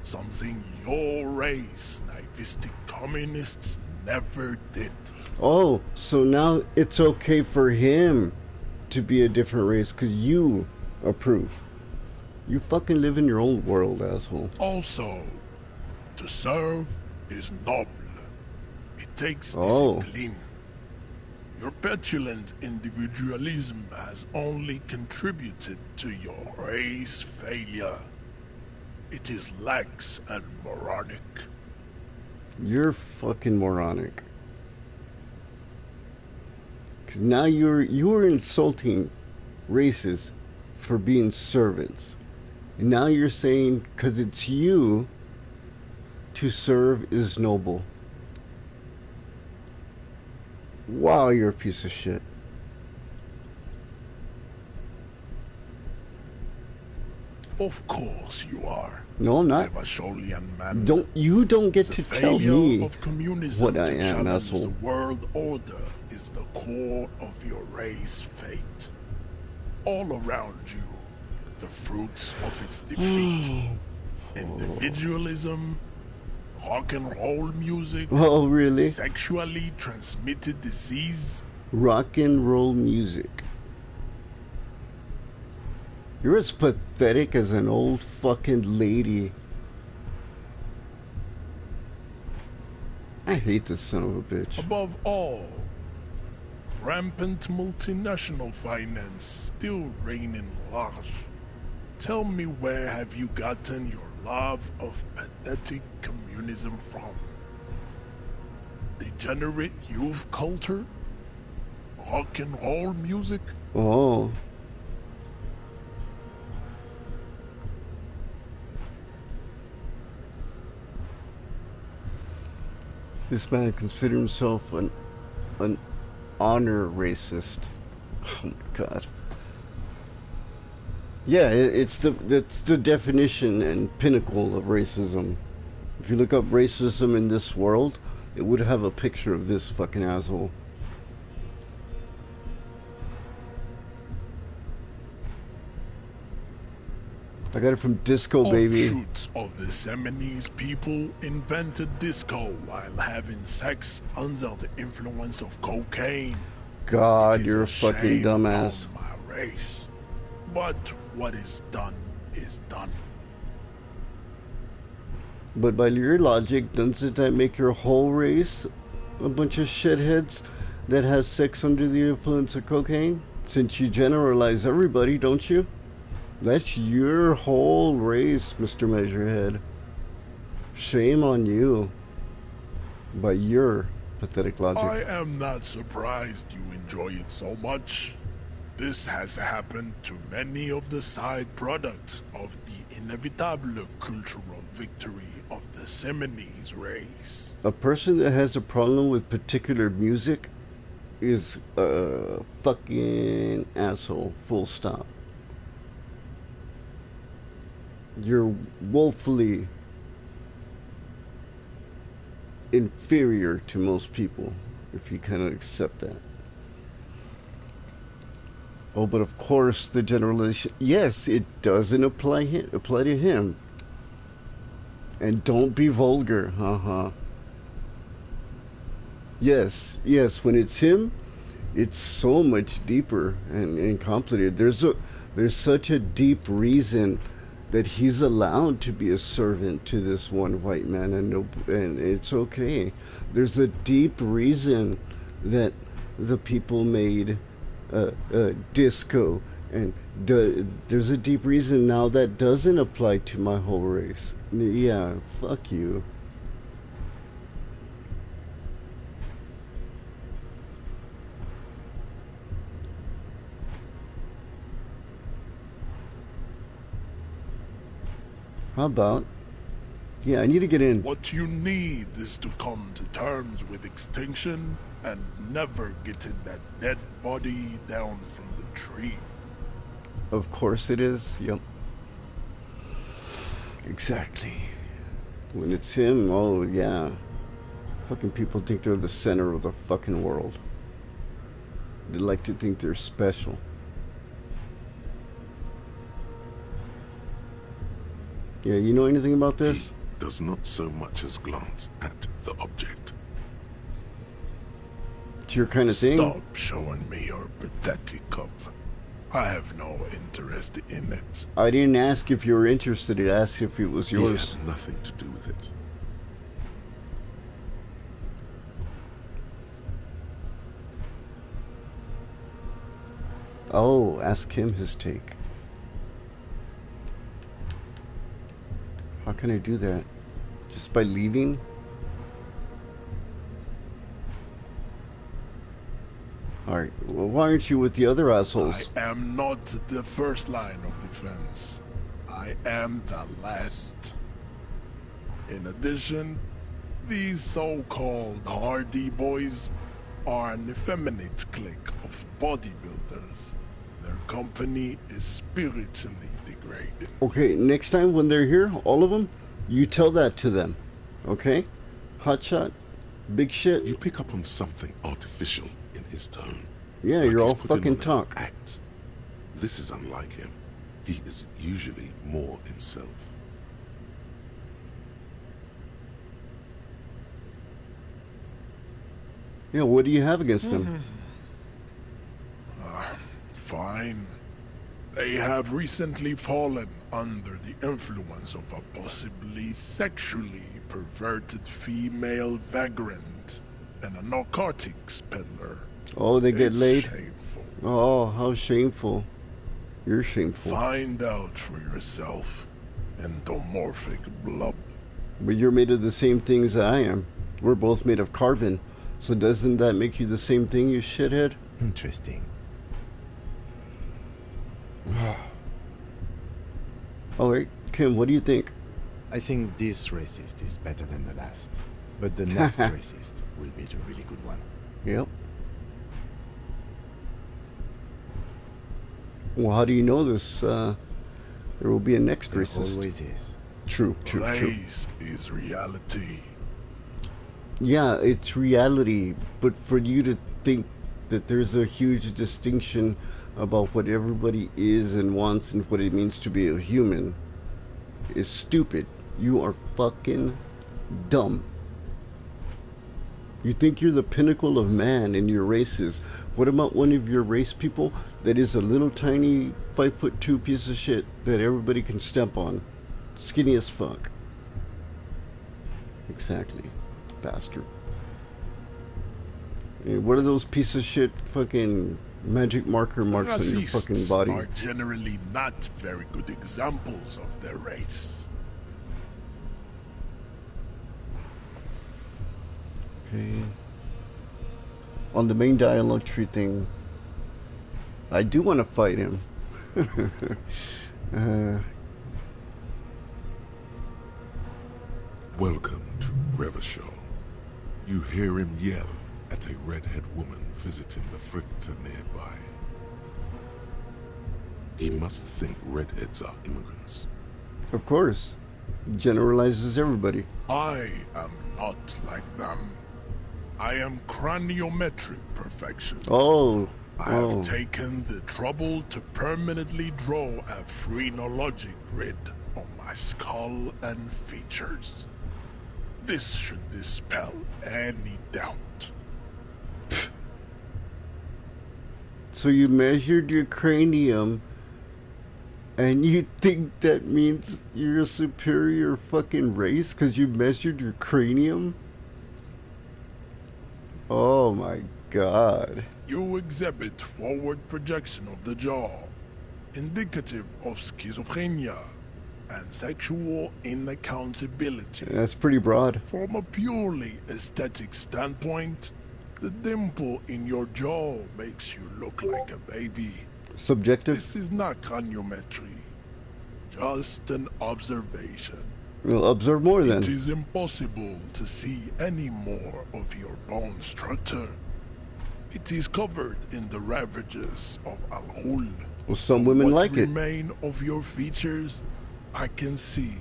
Something your race, naivistic communists, never did. Oh, so now it's okay for him to be a different race because you approve. You fucking live in your own world, asshole. Also, to serve is noble. It takes Oh. discipline. Your petulant individualism has only contributed to your race failure. It is lax and moronic. You're fucking moronic. 'Cause now you're insulting races for being servants. And now you're saying because it's you to serve is noble. Wow, you're a piece of shit. Of course you are. No, I'm not. Vasholian man. You don't get The to tell failure me of communism what I to am, challenge asshole. the world order is the core of your race fate. All around you, the fruits of its defeat. Individualism, rock and roll music. Oh, really? Sexually transmitted disease. Rock and roll music. You're as pathetic as an old fucking lady. I hate this son of a bitch. Above all, rampant multinational finance still reigning large. Tell me, where have you gotten your love of pathetic communism from? Degenerate youth culture? Rock and roll music? Oh. This man considered himself an honor racist. Oh my god. Yeah, it's the definition and pinnacle of racism. If you look up racism in this world, it would have a picture of this fucking asshole. I got it from Disco Baby. Offshoots of the Seminoles people invented disco while having sex under the influence of cocaine. God, It is you're a fucking shame dumbass. upon my race. But what is done is done. But by your logic, doesn't that make your whole race a bunch of shitheads that has sex under the influence of cocaine? Since you generalize everybody, don't you? That's your whole race, Mr. Measurehead. Shame on you. By your pathetic logic. I am not surprised you enjoy it so much. This has happened to many of the side products of the inevitable cultural victory of the Seminoles race. A person that has a problem with particular music is a fucking asshole. Full stop. You're woefully inferior to most people if you kind of accept that. Oh, but of course the generalization. Yes, it doesn't apply to him. And don't be vulgar, Yes, when it's him, it's so much deeper and complicated. There's such a deep reason that he's allowed to be a servant to this one white man, and it's okay. There's a deep reason that the people made disco, and there's a deep reason now that doesn't apply to my whole race. Yeah, fuck you. How about? Yeah, I need to get in. What you need is to come to terms with extinction and never getting that dead body down from the tree. Of course it is. Yep. Exactly. When it's him, oh yeah. Fucking people think they're the center of the fucking world. They like to think they're special. Yeah, you know anything about this? He does not so much as glance at the object. It's your kind of thing? Stop showing me your pathetic cup. I have no interest in it. I didn't ask if you were interested. I asked if it was yours. He had nothing to do with it. Oh, ask him his take. How can I do that? Just by leaving? Alright, well, why aren't you with the other assholes? I am not the first line of defense. I am the last. In addition, these so-called Hardy Boys are an effeminate clique of bodybuilders. Their company is spiritually degrading. Okay, next time when they're here, all of them, you tell that to them. Okay? Hotshot, big shit. You pick up on something artificial in his tone. Yeah, like you're all he's put in fucking on an talk. Act. This is unlike him. He is usually more himself. Yeah, what do you have against them? Fine. They have recently fallen under the influence of a possibly sexually perverted female vagrant and a narcotics peddler. Oh, they get It's laid? Shameful. Oh, how shameful. You're shameful. Find out for yourself, endomorphic blob. But you're made of the same things that I am. We're both made of carbon. So doesn't that make you the same thing, you shithead? Interesting. Alright, Kim, what do you think? I think this racist is better than the last. But the next racist will be the really good one. Yep. Well, how do you know this? There will be a next There racist. always is. True. Place is reality. Yeah, it's reality, but for you to think that there's a huge distinction about what everybody is and wants and what it means to be a human is stupid. You are fucking dumb. You think you're the pinnacle of man and your race is. What about one of your race people that is a little tiny 5'2" piece of shit that everybody can step on? Skinny as fuck. Exactly. Bastard. And what are those piece of shit fucking magic marker marks on your fucking Racists body? are generally not very good examples of their race. Okay. On the main dialogue tree thing, I do want to fight him. Welcome to Revachol. You hear him yell at a redhead woman visiting the fritter nearby. He must think redheads are immigrants. Of course. Generalizes everybody. I am not like them. I am craniometric perfection. Oh. I have taken the trouble to permanently draw a phrenologic grid on my skull and features. This should dispel any doubt. So you measured your cranium and you think that means you're a superior fucking race because you measured your cranium? Oh my god. You exhibit forward projection of the jaw, indicative of schizophrenia and sexual inaccountability. That's pretty broad. From a purely aesthetic standpoint, the dimple in your jaw makes you look like a baby. Subjective? This is not craniometry, just an observation. We'll observe more then. It is impossible to see any more of your bone structure. It is covered in the ravages of Al-Ghul. Well, some women like it. What remain of your features, I can see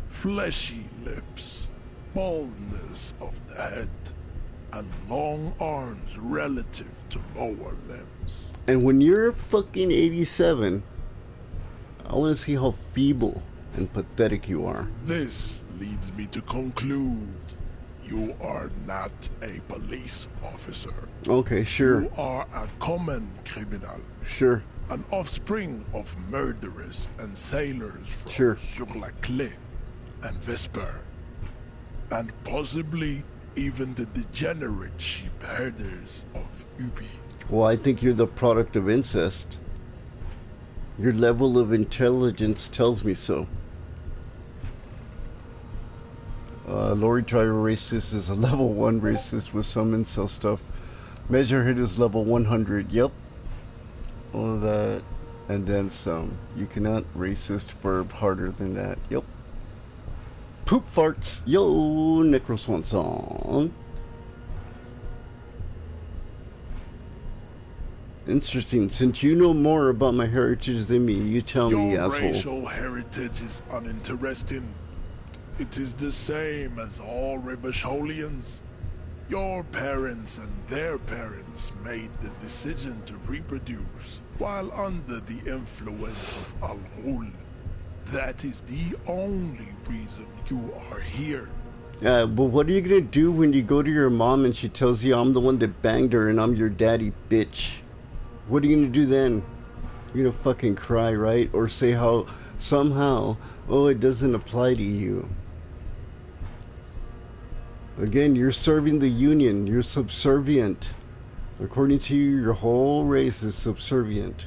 fleshy lips, baldness of the head, and long arms relative to lower limbs. And when you're fucking 87, I want to see how feeble and pathetic you are. This leads me to conclude you are not a police officer. Okay, sure. You are a common criminal. Sure. An offspring of murderers and sailors from Sure. Sur la Clé and Vesper. And possibly even the degenerate sheep herders of Ubi. Well, I think you're the product of incest. Your level of intelligence tells me so. Lorry driver racist is a level 1 racist with some incel stuff. Measure hit is level 100. Yep. All of that. And then some. You cannot racist verb harder than that. Yep. Poop farts. Yo, Necro Swanson. Interesting. Since you know more about my heritage than me, you tell me, Your asshole. racial heritage is uninteresting. It is the same as all Revacholians. Your parents and their parents made the decision to reproduce while under the influence of Al-Ghul. That is the only reason you are here. Yeah, but what are you gonna do when you go to your mom and she tells you I'm the one that banged her and I'm your daddy, bitch? What are you gonna do then? You're gonna fucking cry, right? Or say how somehow, oh, it doesn't apply to you. Again, you're serving the Union. You're subservient. According to you, your whole race is subservient.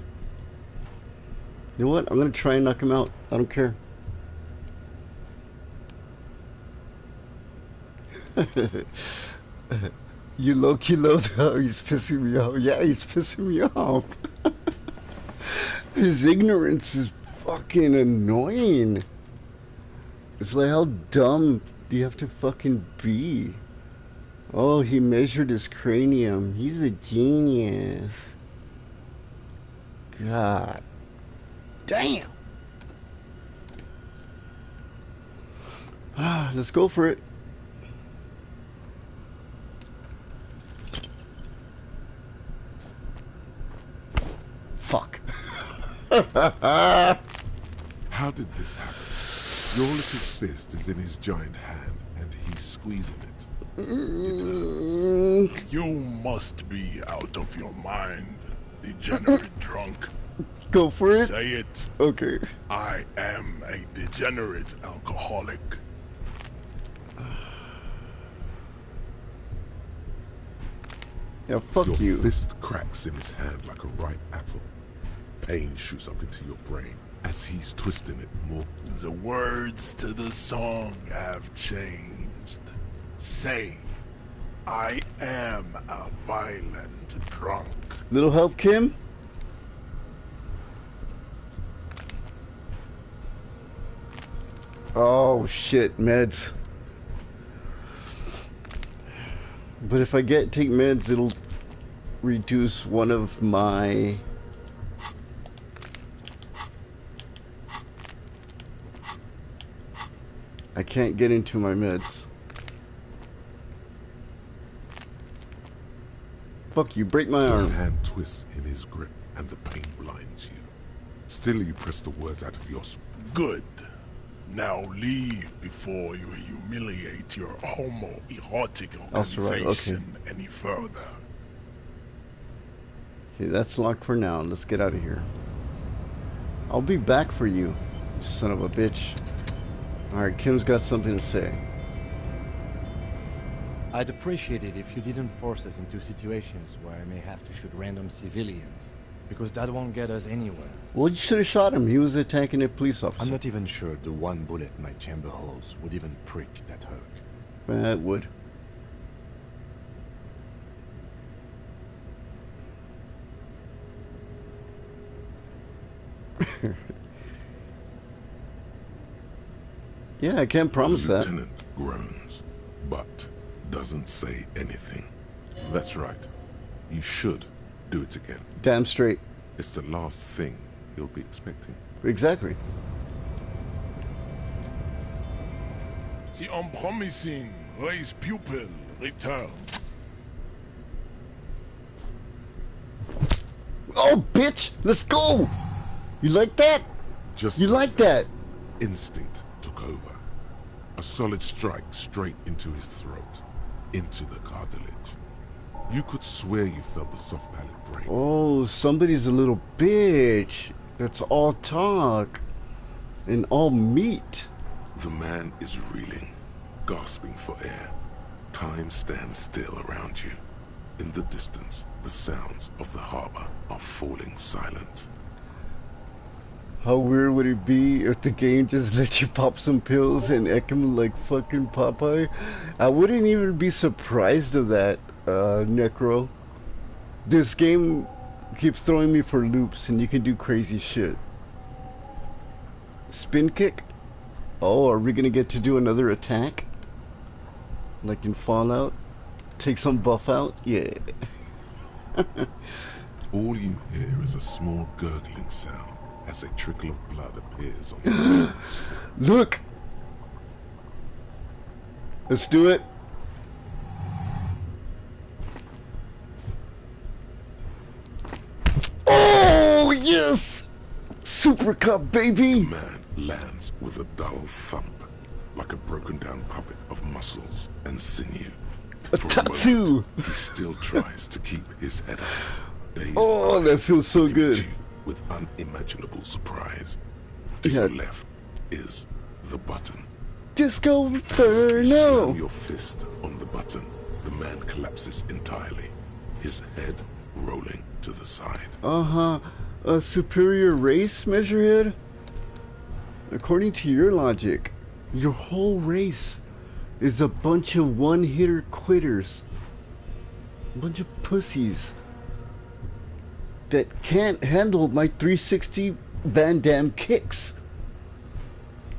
You know what? I'm gonna try and knock him out. I don't care. You low-key love how he's pissing me off. Yeah, he's pissing me off. His ignorance is fucking annoying. It's like, how dumb do you have to fucking be? Oh, he measured his cranium. He's a genius. God damn. Let's go for it. Fuck. How did this happen? Your little fist is in his giant hand, and he's squeezing it. It hurts. You must be out of your mind, degenerate drunk. Go for it. Say it. Okay. I am a degenerate alcoholic. Yeah, fuck your you. Your fist cracks in his hand like a ripe apple. Pain shoots up into your brain as he's twisting it more. The words to the song have changed. Say, I am a violent drunk. Little help, Kim? Oh shit, meds. But if I take meds, it'll reduce one of my... I can't get into my meds. Fuck you, break my arm. Your hand twists in his grip and the pain blinds you. Still you press the words out of your... Good. Now leave before you humiliate your homoerotic organization any further. Okay, that's locked for now. Let's get out of here. I'll be back for you, son of a bitch. Alright, Kim's got something to say. I'd appreciate it if you didn't force us into situations where I may have to shoot random civilians, because that won't get us anywhere. Well, you should have shot him. He was attacking a police officer. I'm not even sure the one bullet my chamber holds would even prick that hook. It would. Yeah, I can't promise the that. Lieutenant groans, but doesn't say anything. That's right. You should do it again. Damn straight. It's the last thing you'll be expecting. Exactly. The unpromising race pupil returns. Oh, bitch! Let's go! You like that? You like that? Instinct took over. A solid strike straight into his throat, into the cartilage. You could swear you felt the soft palate break. Oh, somebody's a little bitch. That's all talk and all meat. The man is reeling, gasping for air. Time stands still around you. In the distance, the sounds of the harbor are falling silent. How weird would it be if the game just let you pop some pills and eck him like fucking Popeye? I wouldn't even be surprised of that, Necro. This game keeps throwing me for loops and you can do crazy shit. Spin kick? Oh, are we gonna get to do another attack? Like in Fallout? Take some buff out? Yeah. All you hear is a small gurgling sound as a trickle of blood appears on the ground. Look! Let's do it. Oh, yes! Super Cup, baby! The man lands with a dull thump, like a broken down puppet of muscles and sinew. A tattoo! He still tries to keep his head up. Dazed oh, that feels so good. With unimaginable surprise. To your left is the button. Disco You Inferno! slam your fist on the button. The man collapses entirely, his head rolling to the side. Uh-huh. A superior race, Measurehead? According to your logic, your whole race is a bunch of one-hitter quitters. A bunch of pussies that can't handle my 360 Van Damme kicks.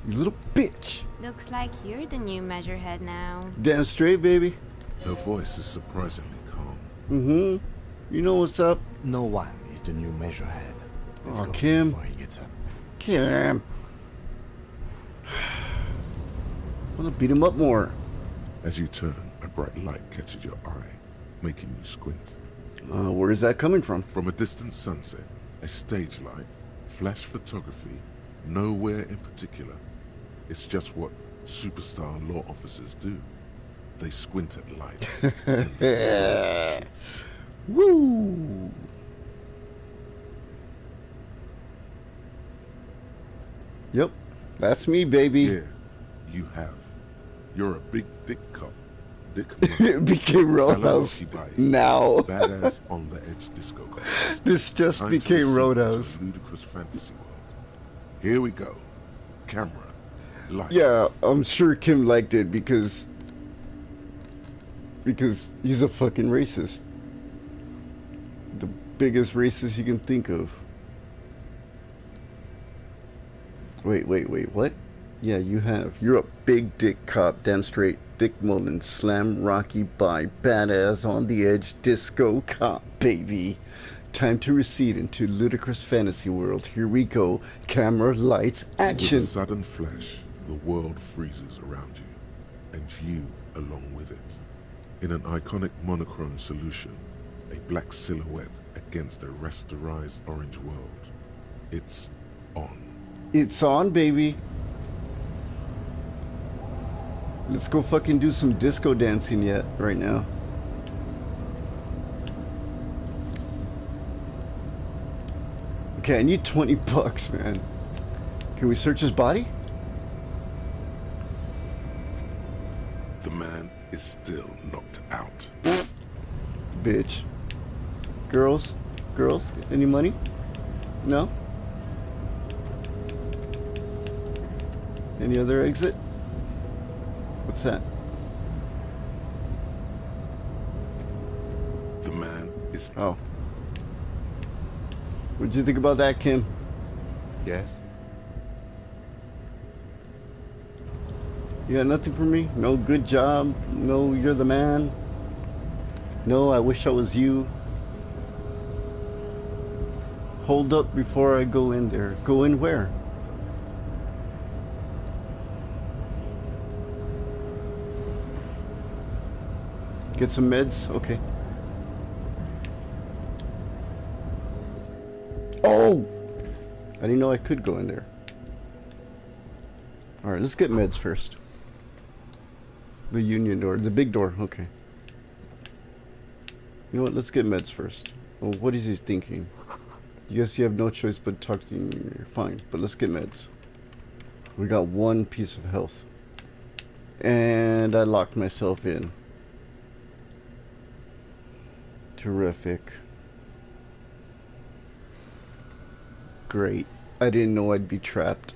You little bitch. Looks like you're the new Measurehead now. Damn straight, baby. Her voice is surprisingly calm. Mm-hmm. You know what's up? No one is the new Measurehead. Let's go Kim. before he gets up. Kim. I'm gonna beat him up more. As you turn, a bright light catches your eye, making you squint. Where is that coming from? From a distant sunset, a stage light, Flash photography, nowhere in particular. It's just what superstar law officers do. They squint at lights. And they shoot. Woo! Yep, that's me, baby. Yeah, you have. You're a big dick cop. Dick It became Roadhouse now. Badass on the edge disco cop. This just Time became to Roadhouse. to a ludicrous fantasy world. Here we go. Camera. Lights. Yeah, I'm sure Kim liked it because he's a fucking racist. The biggest racist you can think of. Wait, what? Yeah, you have. You're a big dick cop, damn straight. Dick Mullen, slam Rocky by badass on the edge disco cop, baby. Time to recede into ludicrous fantasy world. Here we go. Camera, lights, action. With a sudden flash, the world freezes around you, and you along with it. In an iconic monochrome solution, a black silhouette against a rasterized orange world. It's on. It's on, baby. Let's go fucking do some disco dancing right now. Okay, I need $20, man. Can we search his body? The man is still knocked out. Bitch. Girls? Any money? No? Any other exit? What's that? The man is... Oh. What'd you think about that, Kim? Yes? You got nothing for me? No good job? No, you're the man? No, I wish I was you? Hold up before I go in there. Go in where? Get some meds? Okay. Oh! I didn't know I could go in there. Alright, let's get meds first. The union door. The big door. Okay. You know what? Let's get meds first. Oh, what is he thinking? Yes, you have no choice but talk to me. Fine, but let's get meds. We got one piece of health. And I locked myself in. Terrific. Great. I didn't know I'd be trapped.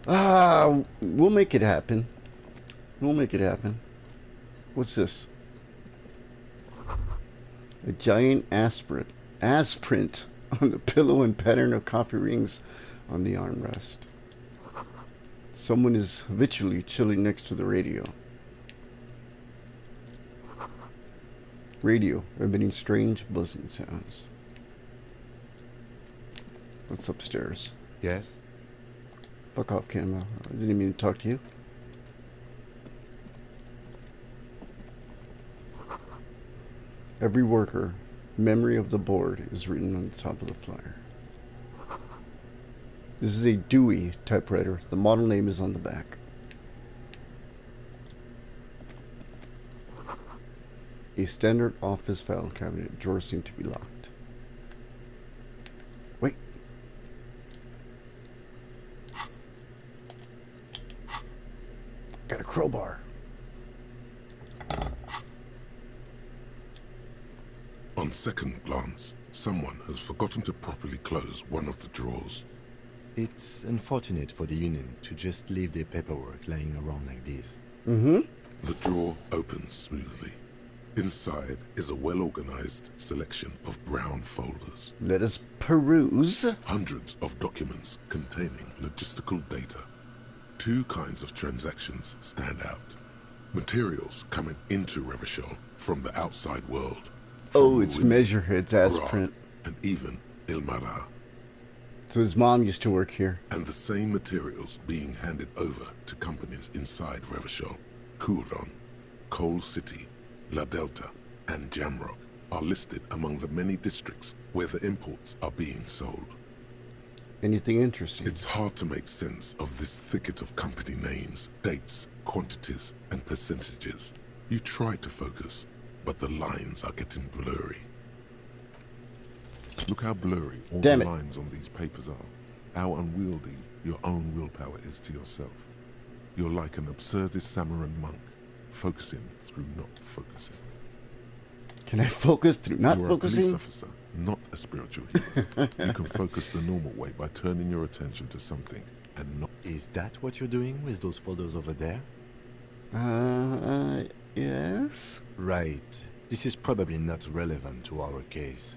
We'll make it happen. We'll make it happen. What's this? A giant aspirate. Print on the pillow and pattern of coffee rings on the armrest. Someone is habitually chilling next to the radio. Radio, emitting strange buzzing sounds. What's upstairs? Yes? Fuck off, Cam. I didn't mean to talk to you. Every worker, memory of the board is written on the top of the flyer. This is a Dewey typewriter. The model name is on the back. A standard office file cabinet. Drawers seem to be locked. Wait. Got a crowbar. On second glance, someone has forgotten to properly close one of the drawers. It's unfortunate for the Union to just leave their paperwork lying around like this. Mm-hmm. The drawer opens smoothly. Inside is a well-organized selection of brown folders. Let us peruse. Hundreds of documents containing logistical data. Two kinds of transactions stand out. Materials coming into Revachol from the outside world. Oh, it's Measurehead's ass print. And even Ilmara. So his mom used to work here. And the same materials being handed over to companies inside Revachol. Kuron, Coal City, La Delta, and Jamrock. are listed among the many districts where the imports are being sold. Anything interesting? It's hard to make sense of this thicket of company names, dates, quantities, and percentages. You try to focus, but the lines are getting blurry. Look how blurry all the lines on these papers are. How unwieldy your own willpower is to yourself. You're like an absurdist Samaran monk, focusing through not focusing. Can I focus through not You're focusing? a police officer, not a spiritual healer. You can focus the normal way by turning your attention to something and not... Is that what you're doing with those photos over there? Yes? Right. This is probably not relevant to our case.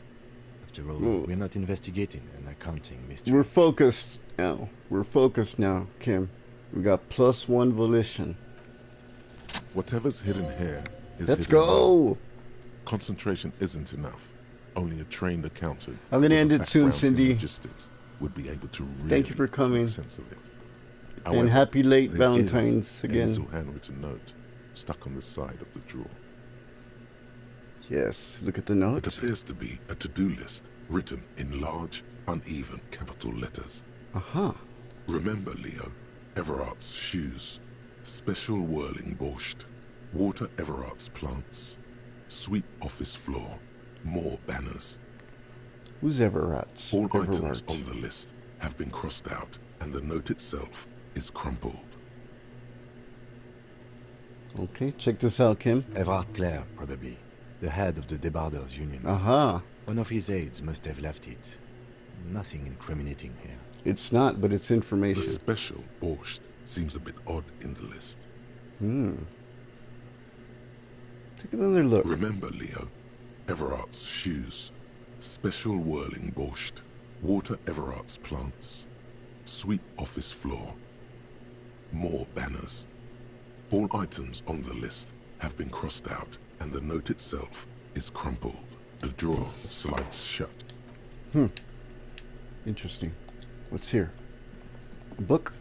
After all, Ooh. we're not investigating an accounting mystery. We're focused now. We're focused now, Kim. We got +1 volition. Whatever's hidden here is Let's hidden go! there. Concentration isn't enough. Only a trained accountant I'm gonna with end a it soon, background in Cindy. logistics would be able to really Thank you for coming. make sense of it. And happy late there Valentine's is again. a little handwritten note stuck on the side of the drawer. Yes, look at the note. It appears to be a to-do list written in large, uneven capital letters. Uh-huh. Remember, Leo, Everard's shoes, special whirling borscht, water Everard's plants, sweep office floor, more banners. Who's Everard's? All items on the list have been crossed out, and the note itself is crumpled. Okay, check this out, Kim. Everard Clare, probably. The head of the Debarders Union. Aha. One of his aides must have left it. Nothing incriminating here. It's not, but it's information. The special borscht seems a bit odd in the list. Take another look. Remember, Leo, Everard's shoes, special whirling borscht, water Everard's plants, sweep office floor, more banners. All items on the list have been crossed out, and the note itself is crumpled. The drawer slides shut. Interesting. What's here? A book?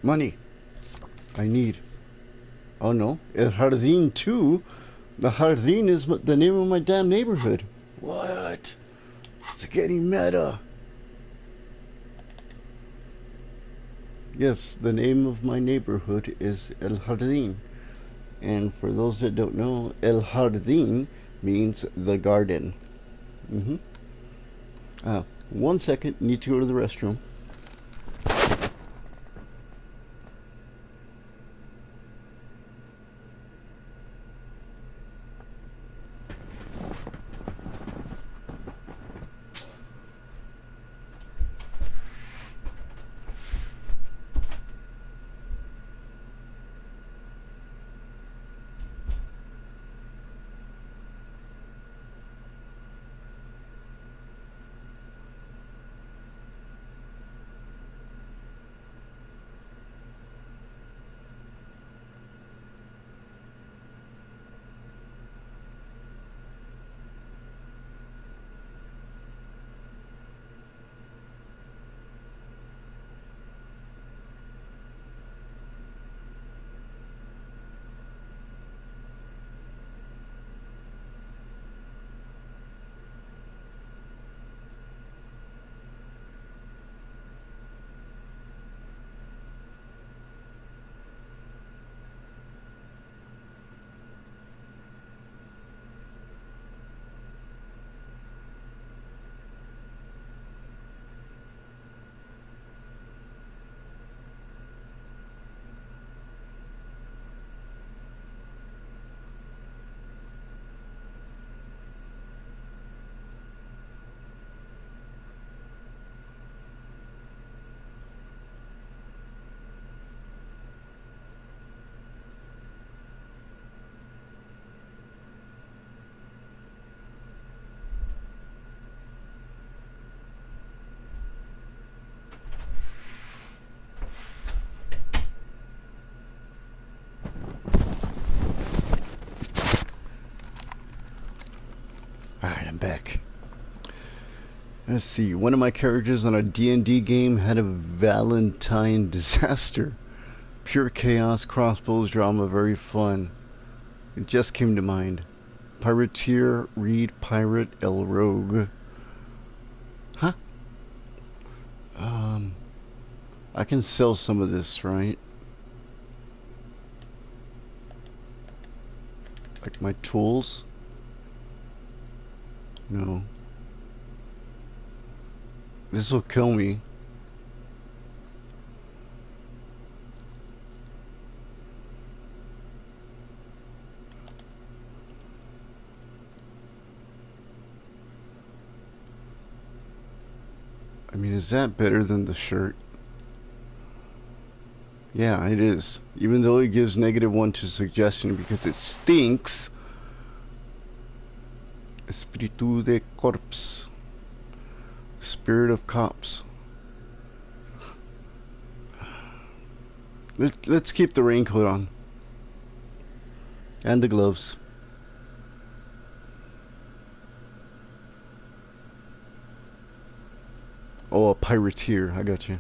Money. I need. Oh no. El Jardín 2? The Jardín is the name of my damn neighborhood. What? It's getting meta. Yes, the name of my neighborhood is El Jardín. And for those that don't know, El Jardín means the garden. 1 second, need to go to the restroom. Alright, I'm back. Let's see, one of my characters on a D&D game had a Valentine disaster. Pure chaos, crossbows, drama, very fun. It just came to mind. Pirateer, read pirate, El Rogue. Huh? I can sell some of this, right? Like my tools? No. This will kill me. I mean, is that better than the shirt? Yeah, it is. Even though it gives -1 to suggestion because it stinks. Espíritu de corpse. Spirit of cops. Let's keep the raincoat on. And the gloves. Oh, a pirateer. I got you.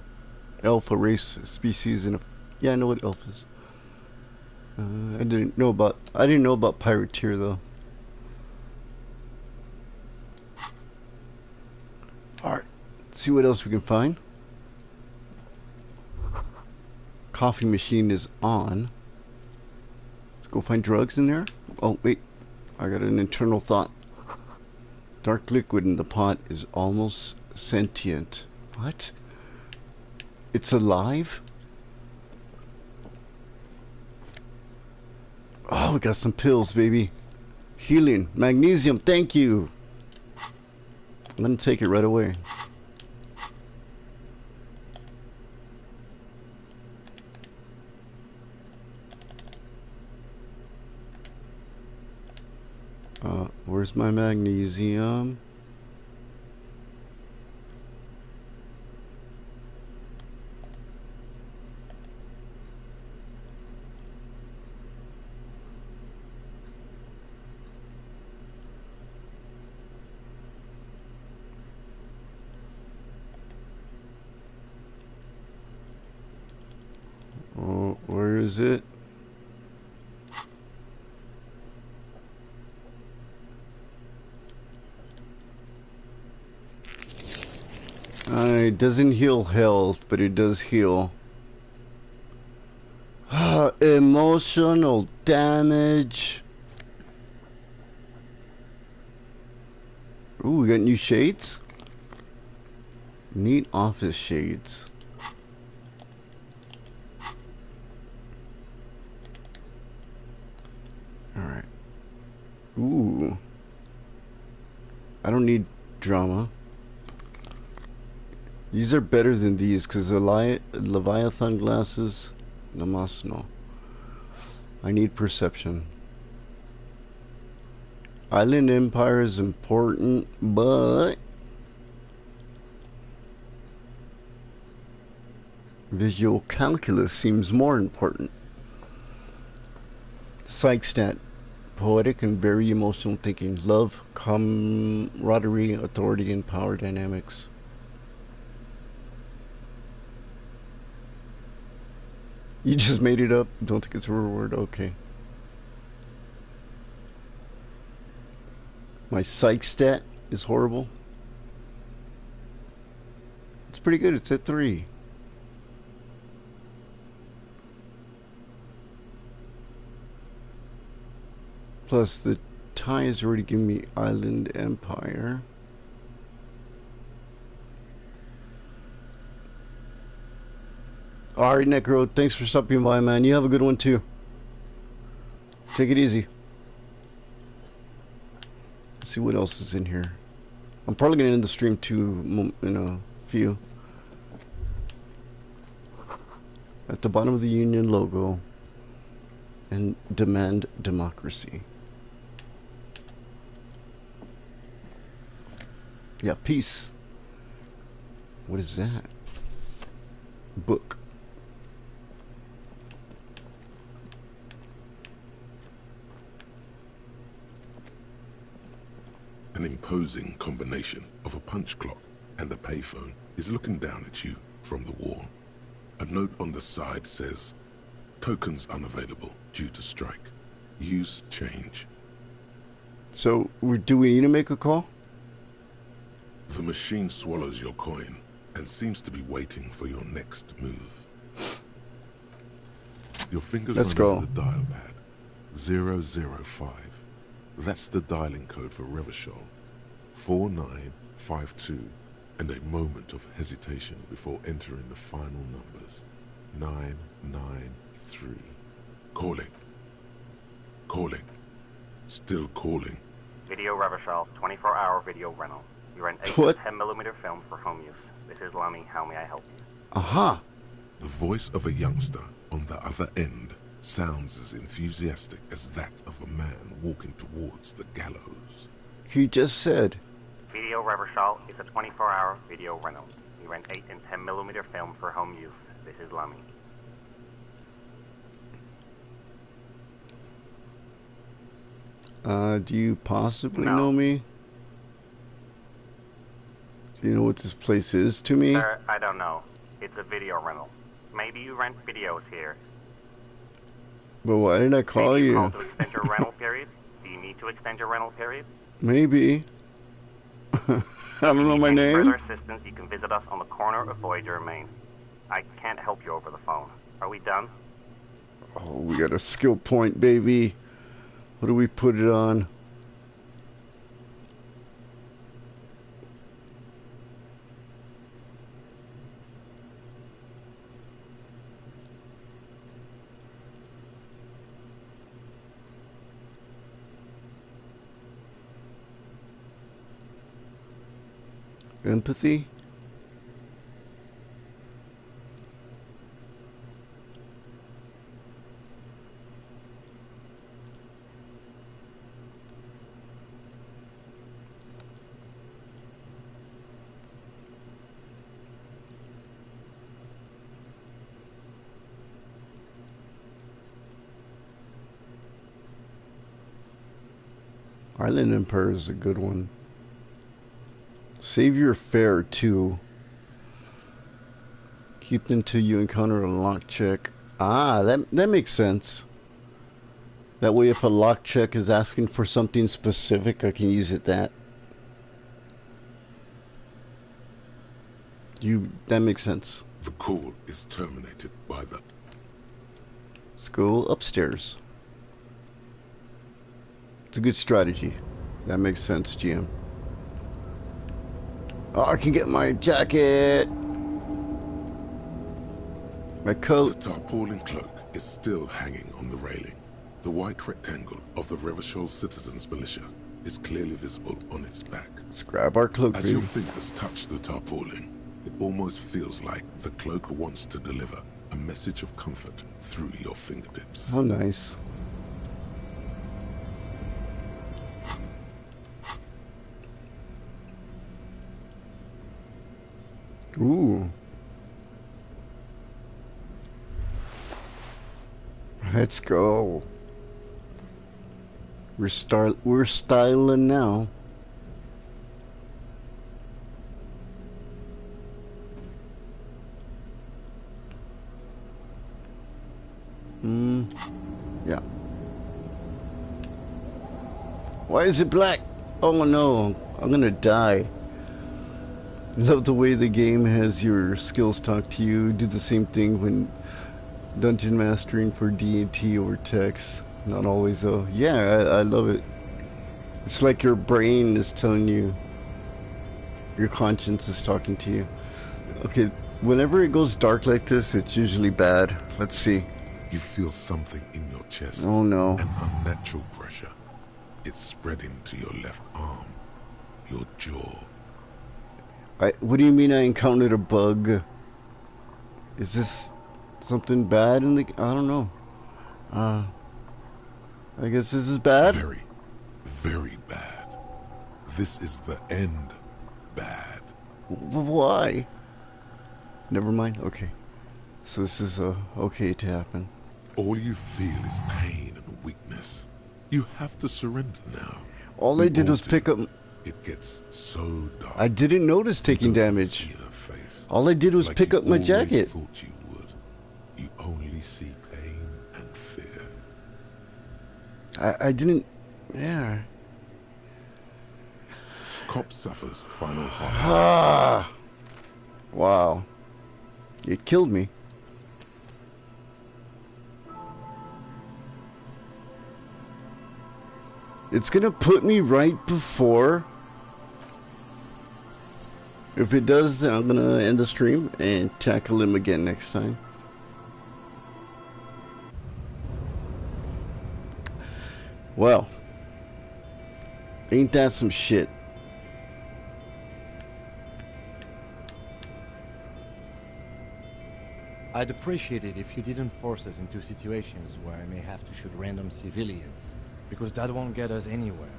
Alpha race species in a... Yeah, I know what elf is. I didn't know about pirateer though. Alright. Let's see what else we can find. Coffee machine is on. Let's go find drugs in there. Oh, wait. I got an internal thought. Dark liquid in the pot is almost sentient. What? It's alive? Oh, we got some pills, baby. Healing. Magnesium, thank you. I'm gonna take it right away. Where's my magnesium? Oh, where is it? It doesn't heal health, but it does heal emotional damage. Ooh, we got new shades. Neat office shades. Alright. Ooh. I don't need drama. These are better than these because the Leviathan glasses, namas no. I need perception. Island Empire is important, but visual calculus seems more important. Psych stat. Poetic and very emotional thinking. Love, camaraderie, authority, and power dynamics. You just made it up? Don't think it's a real word? Okay. My psych stat is horrible. It's pretty good. It's at 3. Plus the tie has already given me Island Empire. Alright, Necro, thanks for stopping by, man. You have a good one too. Take it easy. Let's see what else is in here. I'm probably gonna end the stream too in a few. At the bottom of the Union logo. And demand democracy. Yeah, peace. What is that? Book. An imposing combination of a punch clock and a payphone is looking down at you from the wall. A note on the side says, "Tokens unavailable due to strike. Use change." So, do we need to make a call? The machine swallows your coin and seems to be waiting for your next move. Your fingers Let's run go. over the dial pad. 005. That's the dialing code for Revachol. 4952. And a moment of hesitation before entering the final numbers. 993. Calling. Calling. Still calling. Video Revachol, 24-hour video rental. You rent 8 What? 10mm film for home use. This is Lummy. How may I help you? Aha. The voice of a youngster on the other end sounds as enthusiastic as that of a man walking towards the gallows. He just said. Video Revachol is a 24-hour video rental. You rent 8 and 10mm film for home use. This is Lummy. Do you possibly No. know me? Do you know what this place is to me? Sir, I don't know. It's a video rental. Maybe you rent videos here. But why did I call Maybe you you? call to extend your rental period? Do you need to extend your rental period? Maybe. I don't know my For name. further assistance, you can visit us on the corner of Voyager and Main. I can't help you over the phone. Are we done? Oh, we got a skill point, baby. What do we put it on? Empathy? Island Empire is a good one. Save your fare too. Keep them till you encounter a lock check. Ah, that makes sense. That way if a lock check is asking for something specific, I can use it that. That makes sense. The call is terminated by the... Let's go upstairs. It's a good strategy. That makes sense, GM. Oh, I can get my jacket. My coat. The tarpaulin cloak is still hanging on the railing. The white rectangle of the Revachol Citizens Militia is clearly visible on its back. Let's grab our cloak, As baby. your fingers touch the tarpaulin, it almost feels like the cloak wants to deliver a message of comfort through your fingertips. How nice. Ooh. Let's go. We're styling now. Yeah. Why is it black? Oh no, I'm gonna die. Love the way the game has your skills talk to you. Do the same thing when dungeon mastering for D&T or text. Not always though. Yeah, I love it. It's like your brain is telling you. Your conscience is talking to you. Okay, whenever it goes dark like this, it's usually bad. Let's see. You feel something in your chest. Oh no. An unnatural pressure. It's spreading to your left arm, your jaw. What do you mean I encountered a bug? Is this something bad in the... I don't know. I guess this is bad? Very, very bad. This is the end bad. Why? Never mind. Okay. So this is okay to happen. All you feel is pain and weakness. You have to surrender now. All I did was pick up... It gets so dark. I didn't notice taking damage. All I did was pick up my jacket. Thought you would. You only see pain and fear. I didn't... Yeah. cop suffers final heart Ah, wow. It killed me. It's gonna put me right before. If it does, then I'm gonna end the stream and tackle him again next time. Well, ain't that some shit? I'd appreciate it if you didn't force us into situations where I may have to shoot random civilians, because that won't get us anywhere.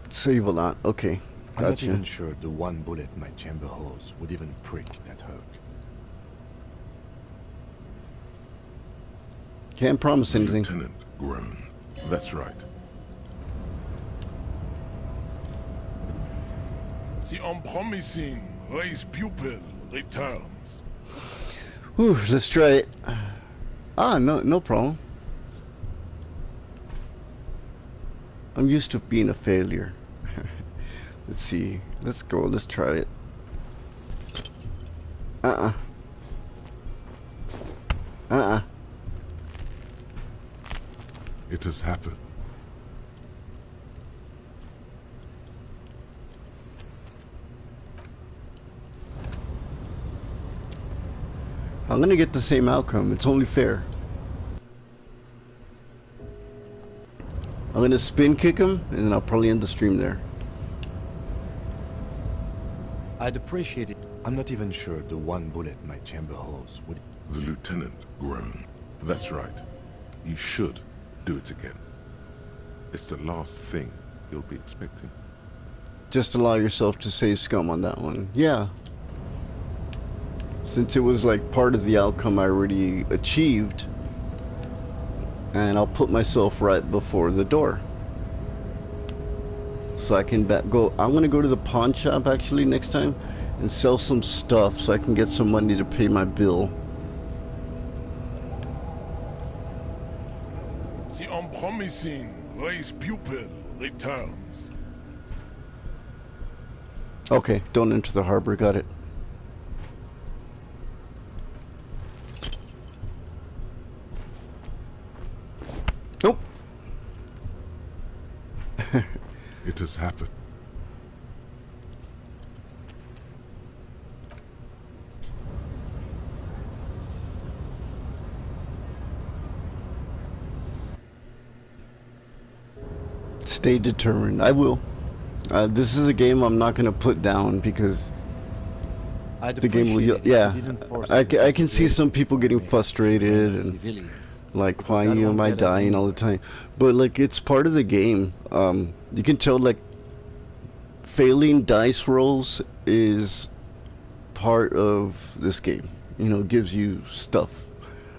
Save a lot. Okay, I'm not gotcha. even sure the one bullet my chamber holds would even prick that hook. Can't promise anything. Lieutenant groaned. That's right. The unpromising race pupil returns. Whew, let's try it. Ah, no problem. I'm used to being a failure. Let's see. Let's go. Let's try it. It has happened. I'm gonna get the same outcome. It's only fair. I'm gonna spin kick him, and then I'll probably end the stream there. I'd appreciate it. I'm not even sure the one bullet my chamber holds would... The lieutenant groaned. That's right. You should do it again. It's the last thing you'll be expecting. Just allow yourself to save scum on that one. Yeah. Since it was like part of the outcome I already achieved, and I'll put myself right before the door. So I can go. I'm gonna go to the pawn shop actually next time and sell some stuff so I can get some money to pay my bill. The unpromising race pupil returns. Okay, don't enter the harbor. Got it. Nope. It has happened. Stay determined. I will. This is a game I'm not going to put down because the game will. Yeah, I can see some people getting frustrated and like, why am I dying all the time? But like, it's part of the game. You can tell like failing dice rolls is part of this game. You know, it gives you stuff.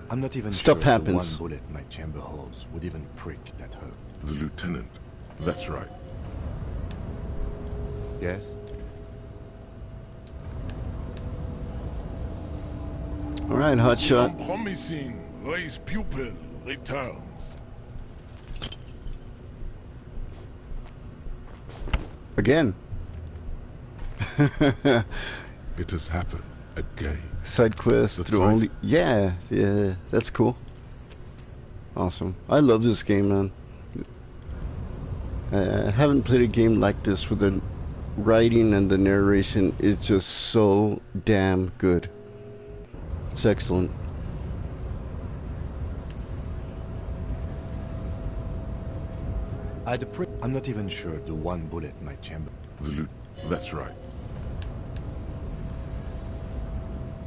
I'm not even Stuff sure happens. the one bullet my chamber holds would even prick that hook. The lieutenant. That's right. Yes? Alright, hotshot. Unpromising race pupil returns. Again. It has happened again. Side quest through only. Yeah, that's cool. Awesome. I love this game, man. I haven't played a game like this with the writing and the narration is just so damn good. It's excellent. I'm not even sure the one bullet my chamber... That's right.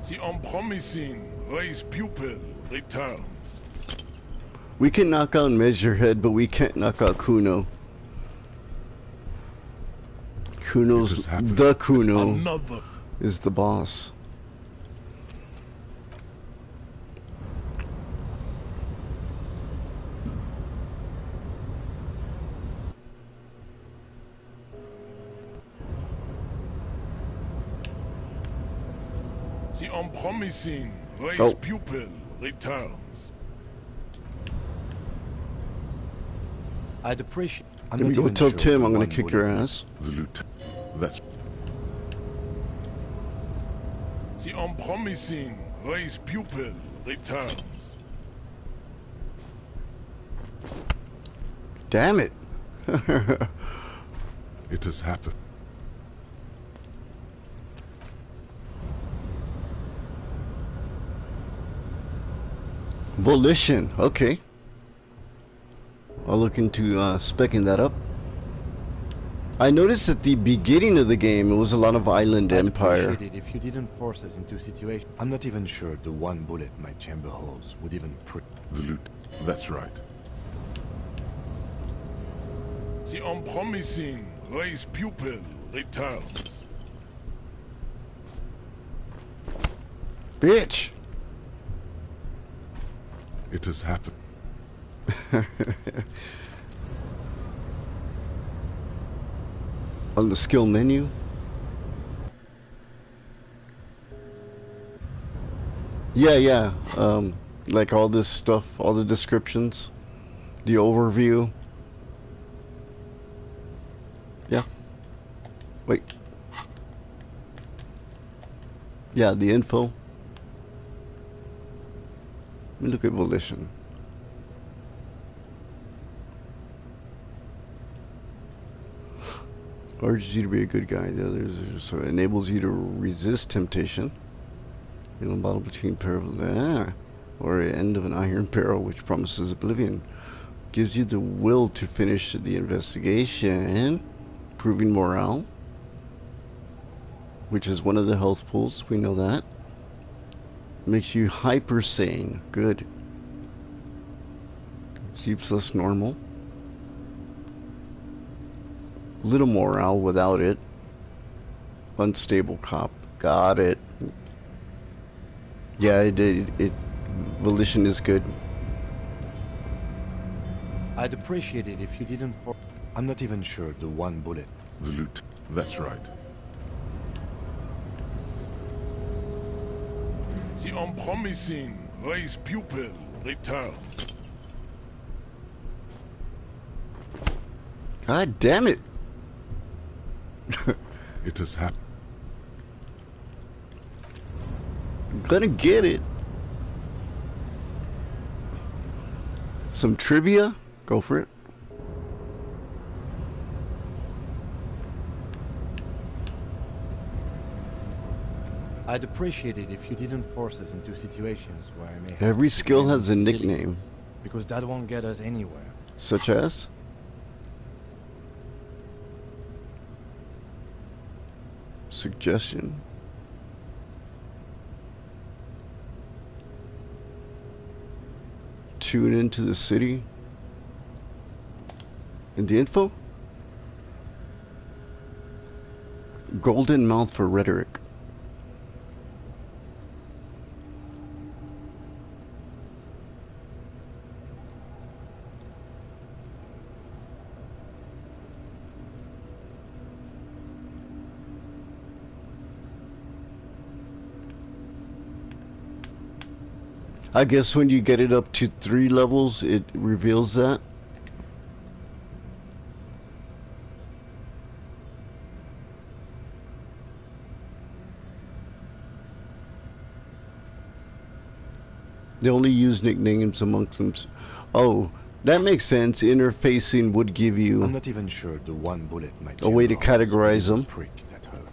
The unpromising race pupil returns. We can knock out Measurehead, but we can't knock out Kuno. The Kuno is the boss. The unpromising race pupil returns. I'd appreciate. I'm Here we not go. even Tell sure Tim the I'm gonna one kick your bullet ass. The lieutenant. That's The unpromising race pupil returns. Damn it. it has happened. Volition. Okay. I'll look into specking that up. I noticed at the beginning of the game it was a lot of Island I'd Empire. appreciate it if you didn't force us into situations. I'm not even sure the one bullet my chamber holds would even The loot. That's right. The unpromising race pupil returns. Bitch. It has happened. On the skill menu. Yeah. Like all this stuff, all the descriptions, the overview. Yeah. Wait. Yeah, the info. Let me look at Volition. Urges you to be a good guy. The others so it enables you to resist temptation. In a battle between peril or the end of an iron barrel which promises oblivion. Gives you the will to finish the investigation. Improving morale. Which is one of the health pools. We know that. Makes you hyper sane. Good. Keeps us normal. Little morale without it. Unstable cop. Got it. Yeah, it Volition is good. I'd appreciate it if you didn't I'm not even sure the one bullet. The loot. That's right. The unpromising race pupil returns. God damn it. It has happened. I'm gonna get it. Some trivia? Go for it. I'd appreciate it if you didn't force us into situations where I may have Every to skill surrender has a to nickname. feelings, because that won't get us anywhere. Such as? Suggestion. Tune into the city. In the info? Golden mouth for rhetoric. I guess when you get it up to 3 levels, it reveals that. They only use nicknames amongst them. Oh, that makes sense. Interfacing would give you I'm not even sure the one bullet might a way to chamber holds would categorize even them. prick that hurt.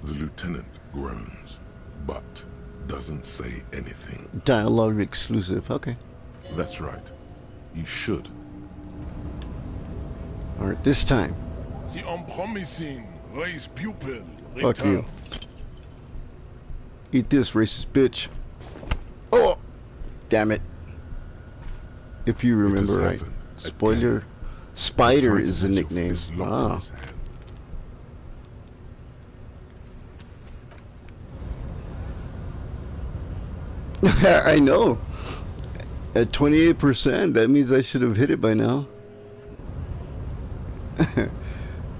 The lieutenant groans, but doesn't say anything. Dialogue exclusive. Okay. That's right. You should. Alright, this time. The unpromising race pupil Fuck you. returns. Eat this, racist bitch. Oh! Damn it. If you remember right. happened Spoiler. Spider Try to is the get your nickname. fist locked in Ah. his hand. I know. At 28%, that means I should have hit it by now.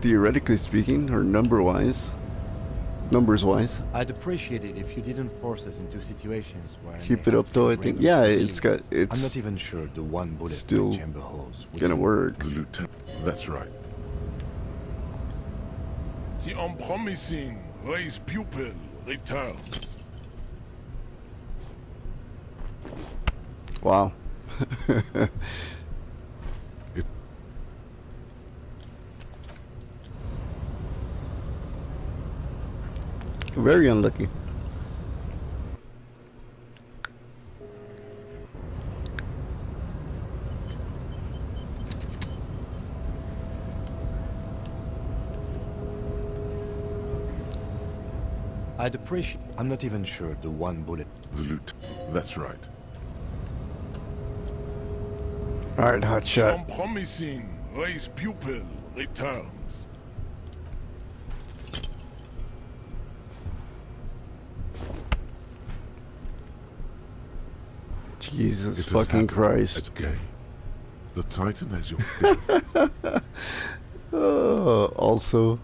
Theoretically speaking, or number-wise. numbers wise. I'd appreciate it if you didn't force us into situations where Keep it up though, I think. Yeah, it's I'm not even sure the one bullet still chamber holds gonna work. The lieutenant. That's right. The unpromising race pupil returns. Wow. Very unlucky. I'd appreciate. I'm not even sure the one bullet. The loot. That's right. All right, hot shot. Unpromising race pupil returns. Jesus It has fucking happened Christ. Again. The Titan has your Also.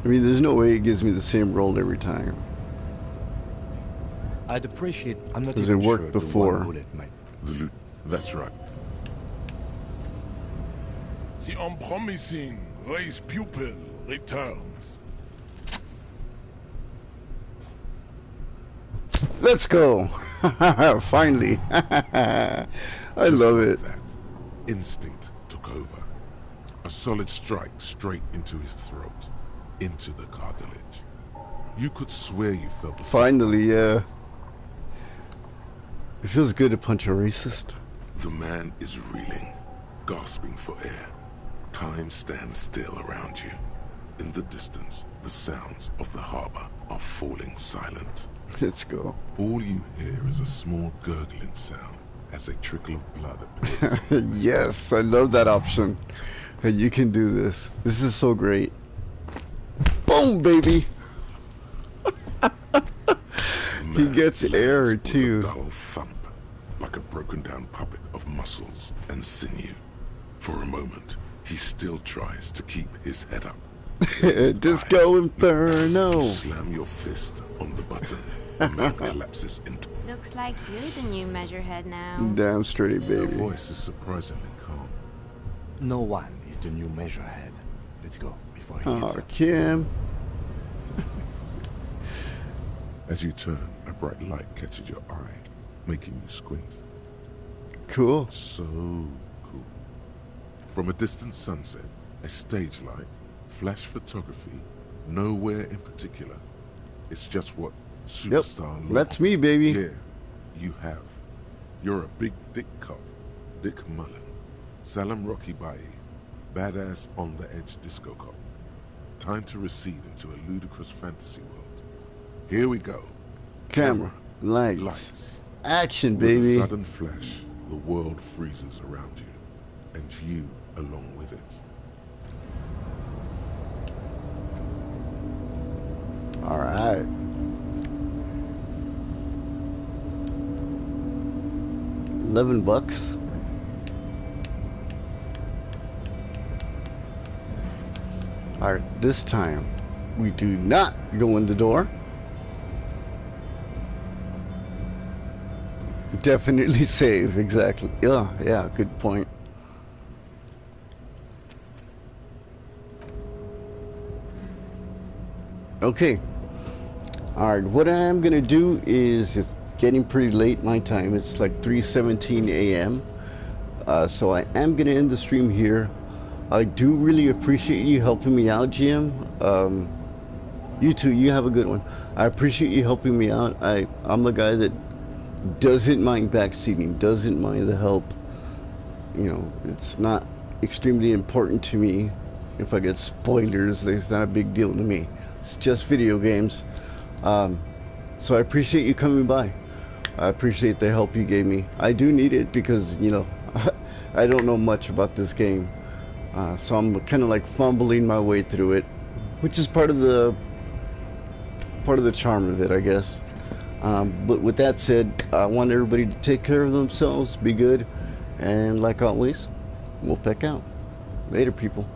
I mean, there's no way it gives me the same roll every time. I'd appreciate. I'm not Does even it work sure before? the one bullet might. The loot. That's right. The unpromising race pupil returns. Let's go! Finally! I love it. That instinct took over. A solid strike straight into his throat, into the cartilage. You could swear you felt the Finally, yeah. It feels good to punch a racist. The man is reeling, gasping for air. Time stands still around you. In the distance, the sounds of the harbor are falling silent. Let's go. All you hear is a small gurgling sound as a trickle of blood appears. Yes, I love that option. And you can do this. This is so great. Boom, baby! He gets air too. A dull thump, like a broken down puppet of muscles and sinew. For a moment, he still tries to keep his head up. Disco Inferno! You slam your fist on the button. The man collapses into. Looks like you're the new measurehead now. Damn straight, baby. Her voice is surprisingly calm. No one is the new measurehead. Let's go before he gets Oh, up. Kim. As you turn, a bright light catches your eye, making you squint. Cool. So cool. From a distant sunset, a stage light, flash photography, nowhere in particular. It's just what superstar love That's me, offers. baby. Yeah, you have. You're a big dick cop, Dick Mullen, Salam Rocky Bayi, badass on the edge disco cop. Time to recede into a ludicrous fantasy world. Here we go. Camera, lights, action, With a baby. sudden flash, the world freezes around you, and you along with it. All right. $11. All right, this time we do not go in the door. Definitely save, exactly. Yeah, good point. Okay. Alright, what I'm gonna do is, it's getting pretty late my time. It's like 3:17 a.m. So I am gonna end the stream here. I do really appreciate you helping me out, Jim. You too, you have a good one. I appreciate you helping me out. I'm the guy that doesn't mind backseating, doesn't mind the help. You know, it's not extremely important to me if I get spoilers. It's not a big deal to me. It's just video games. So I appreciate you coming by. I appreciate the help you gave me. I do need it because, you know, I don't know much about this game. So I'm kind of like fumbling my way through it, which is part of the charm of it, I guess. But with that said, I want everybody to take care of themselves, be good, and like always, we'll peck out. Later, people.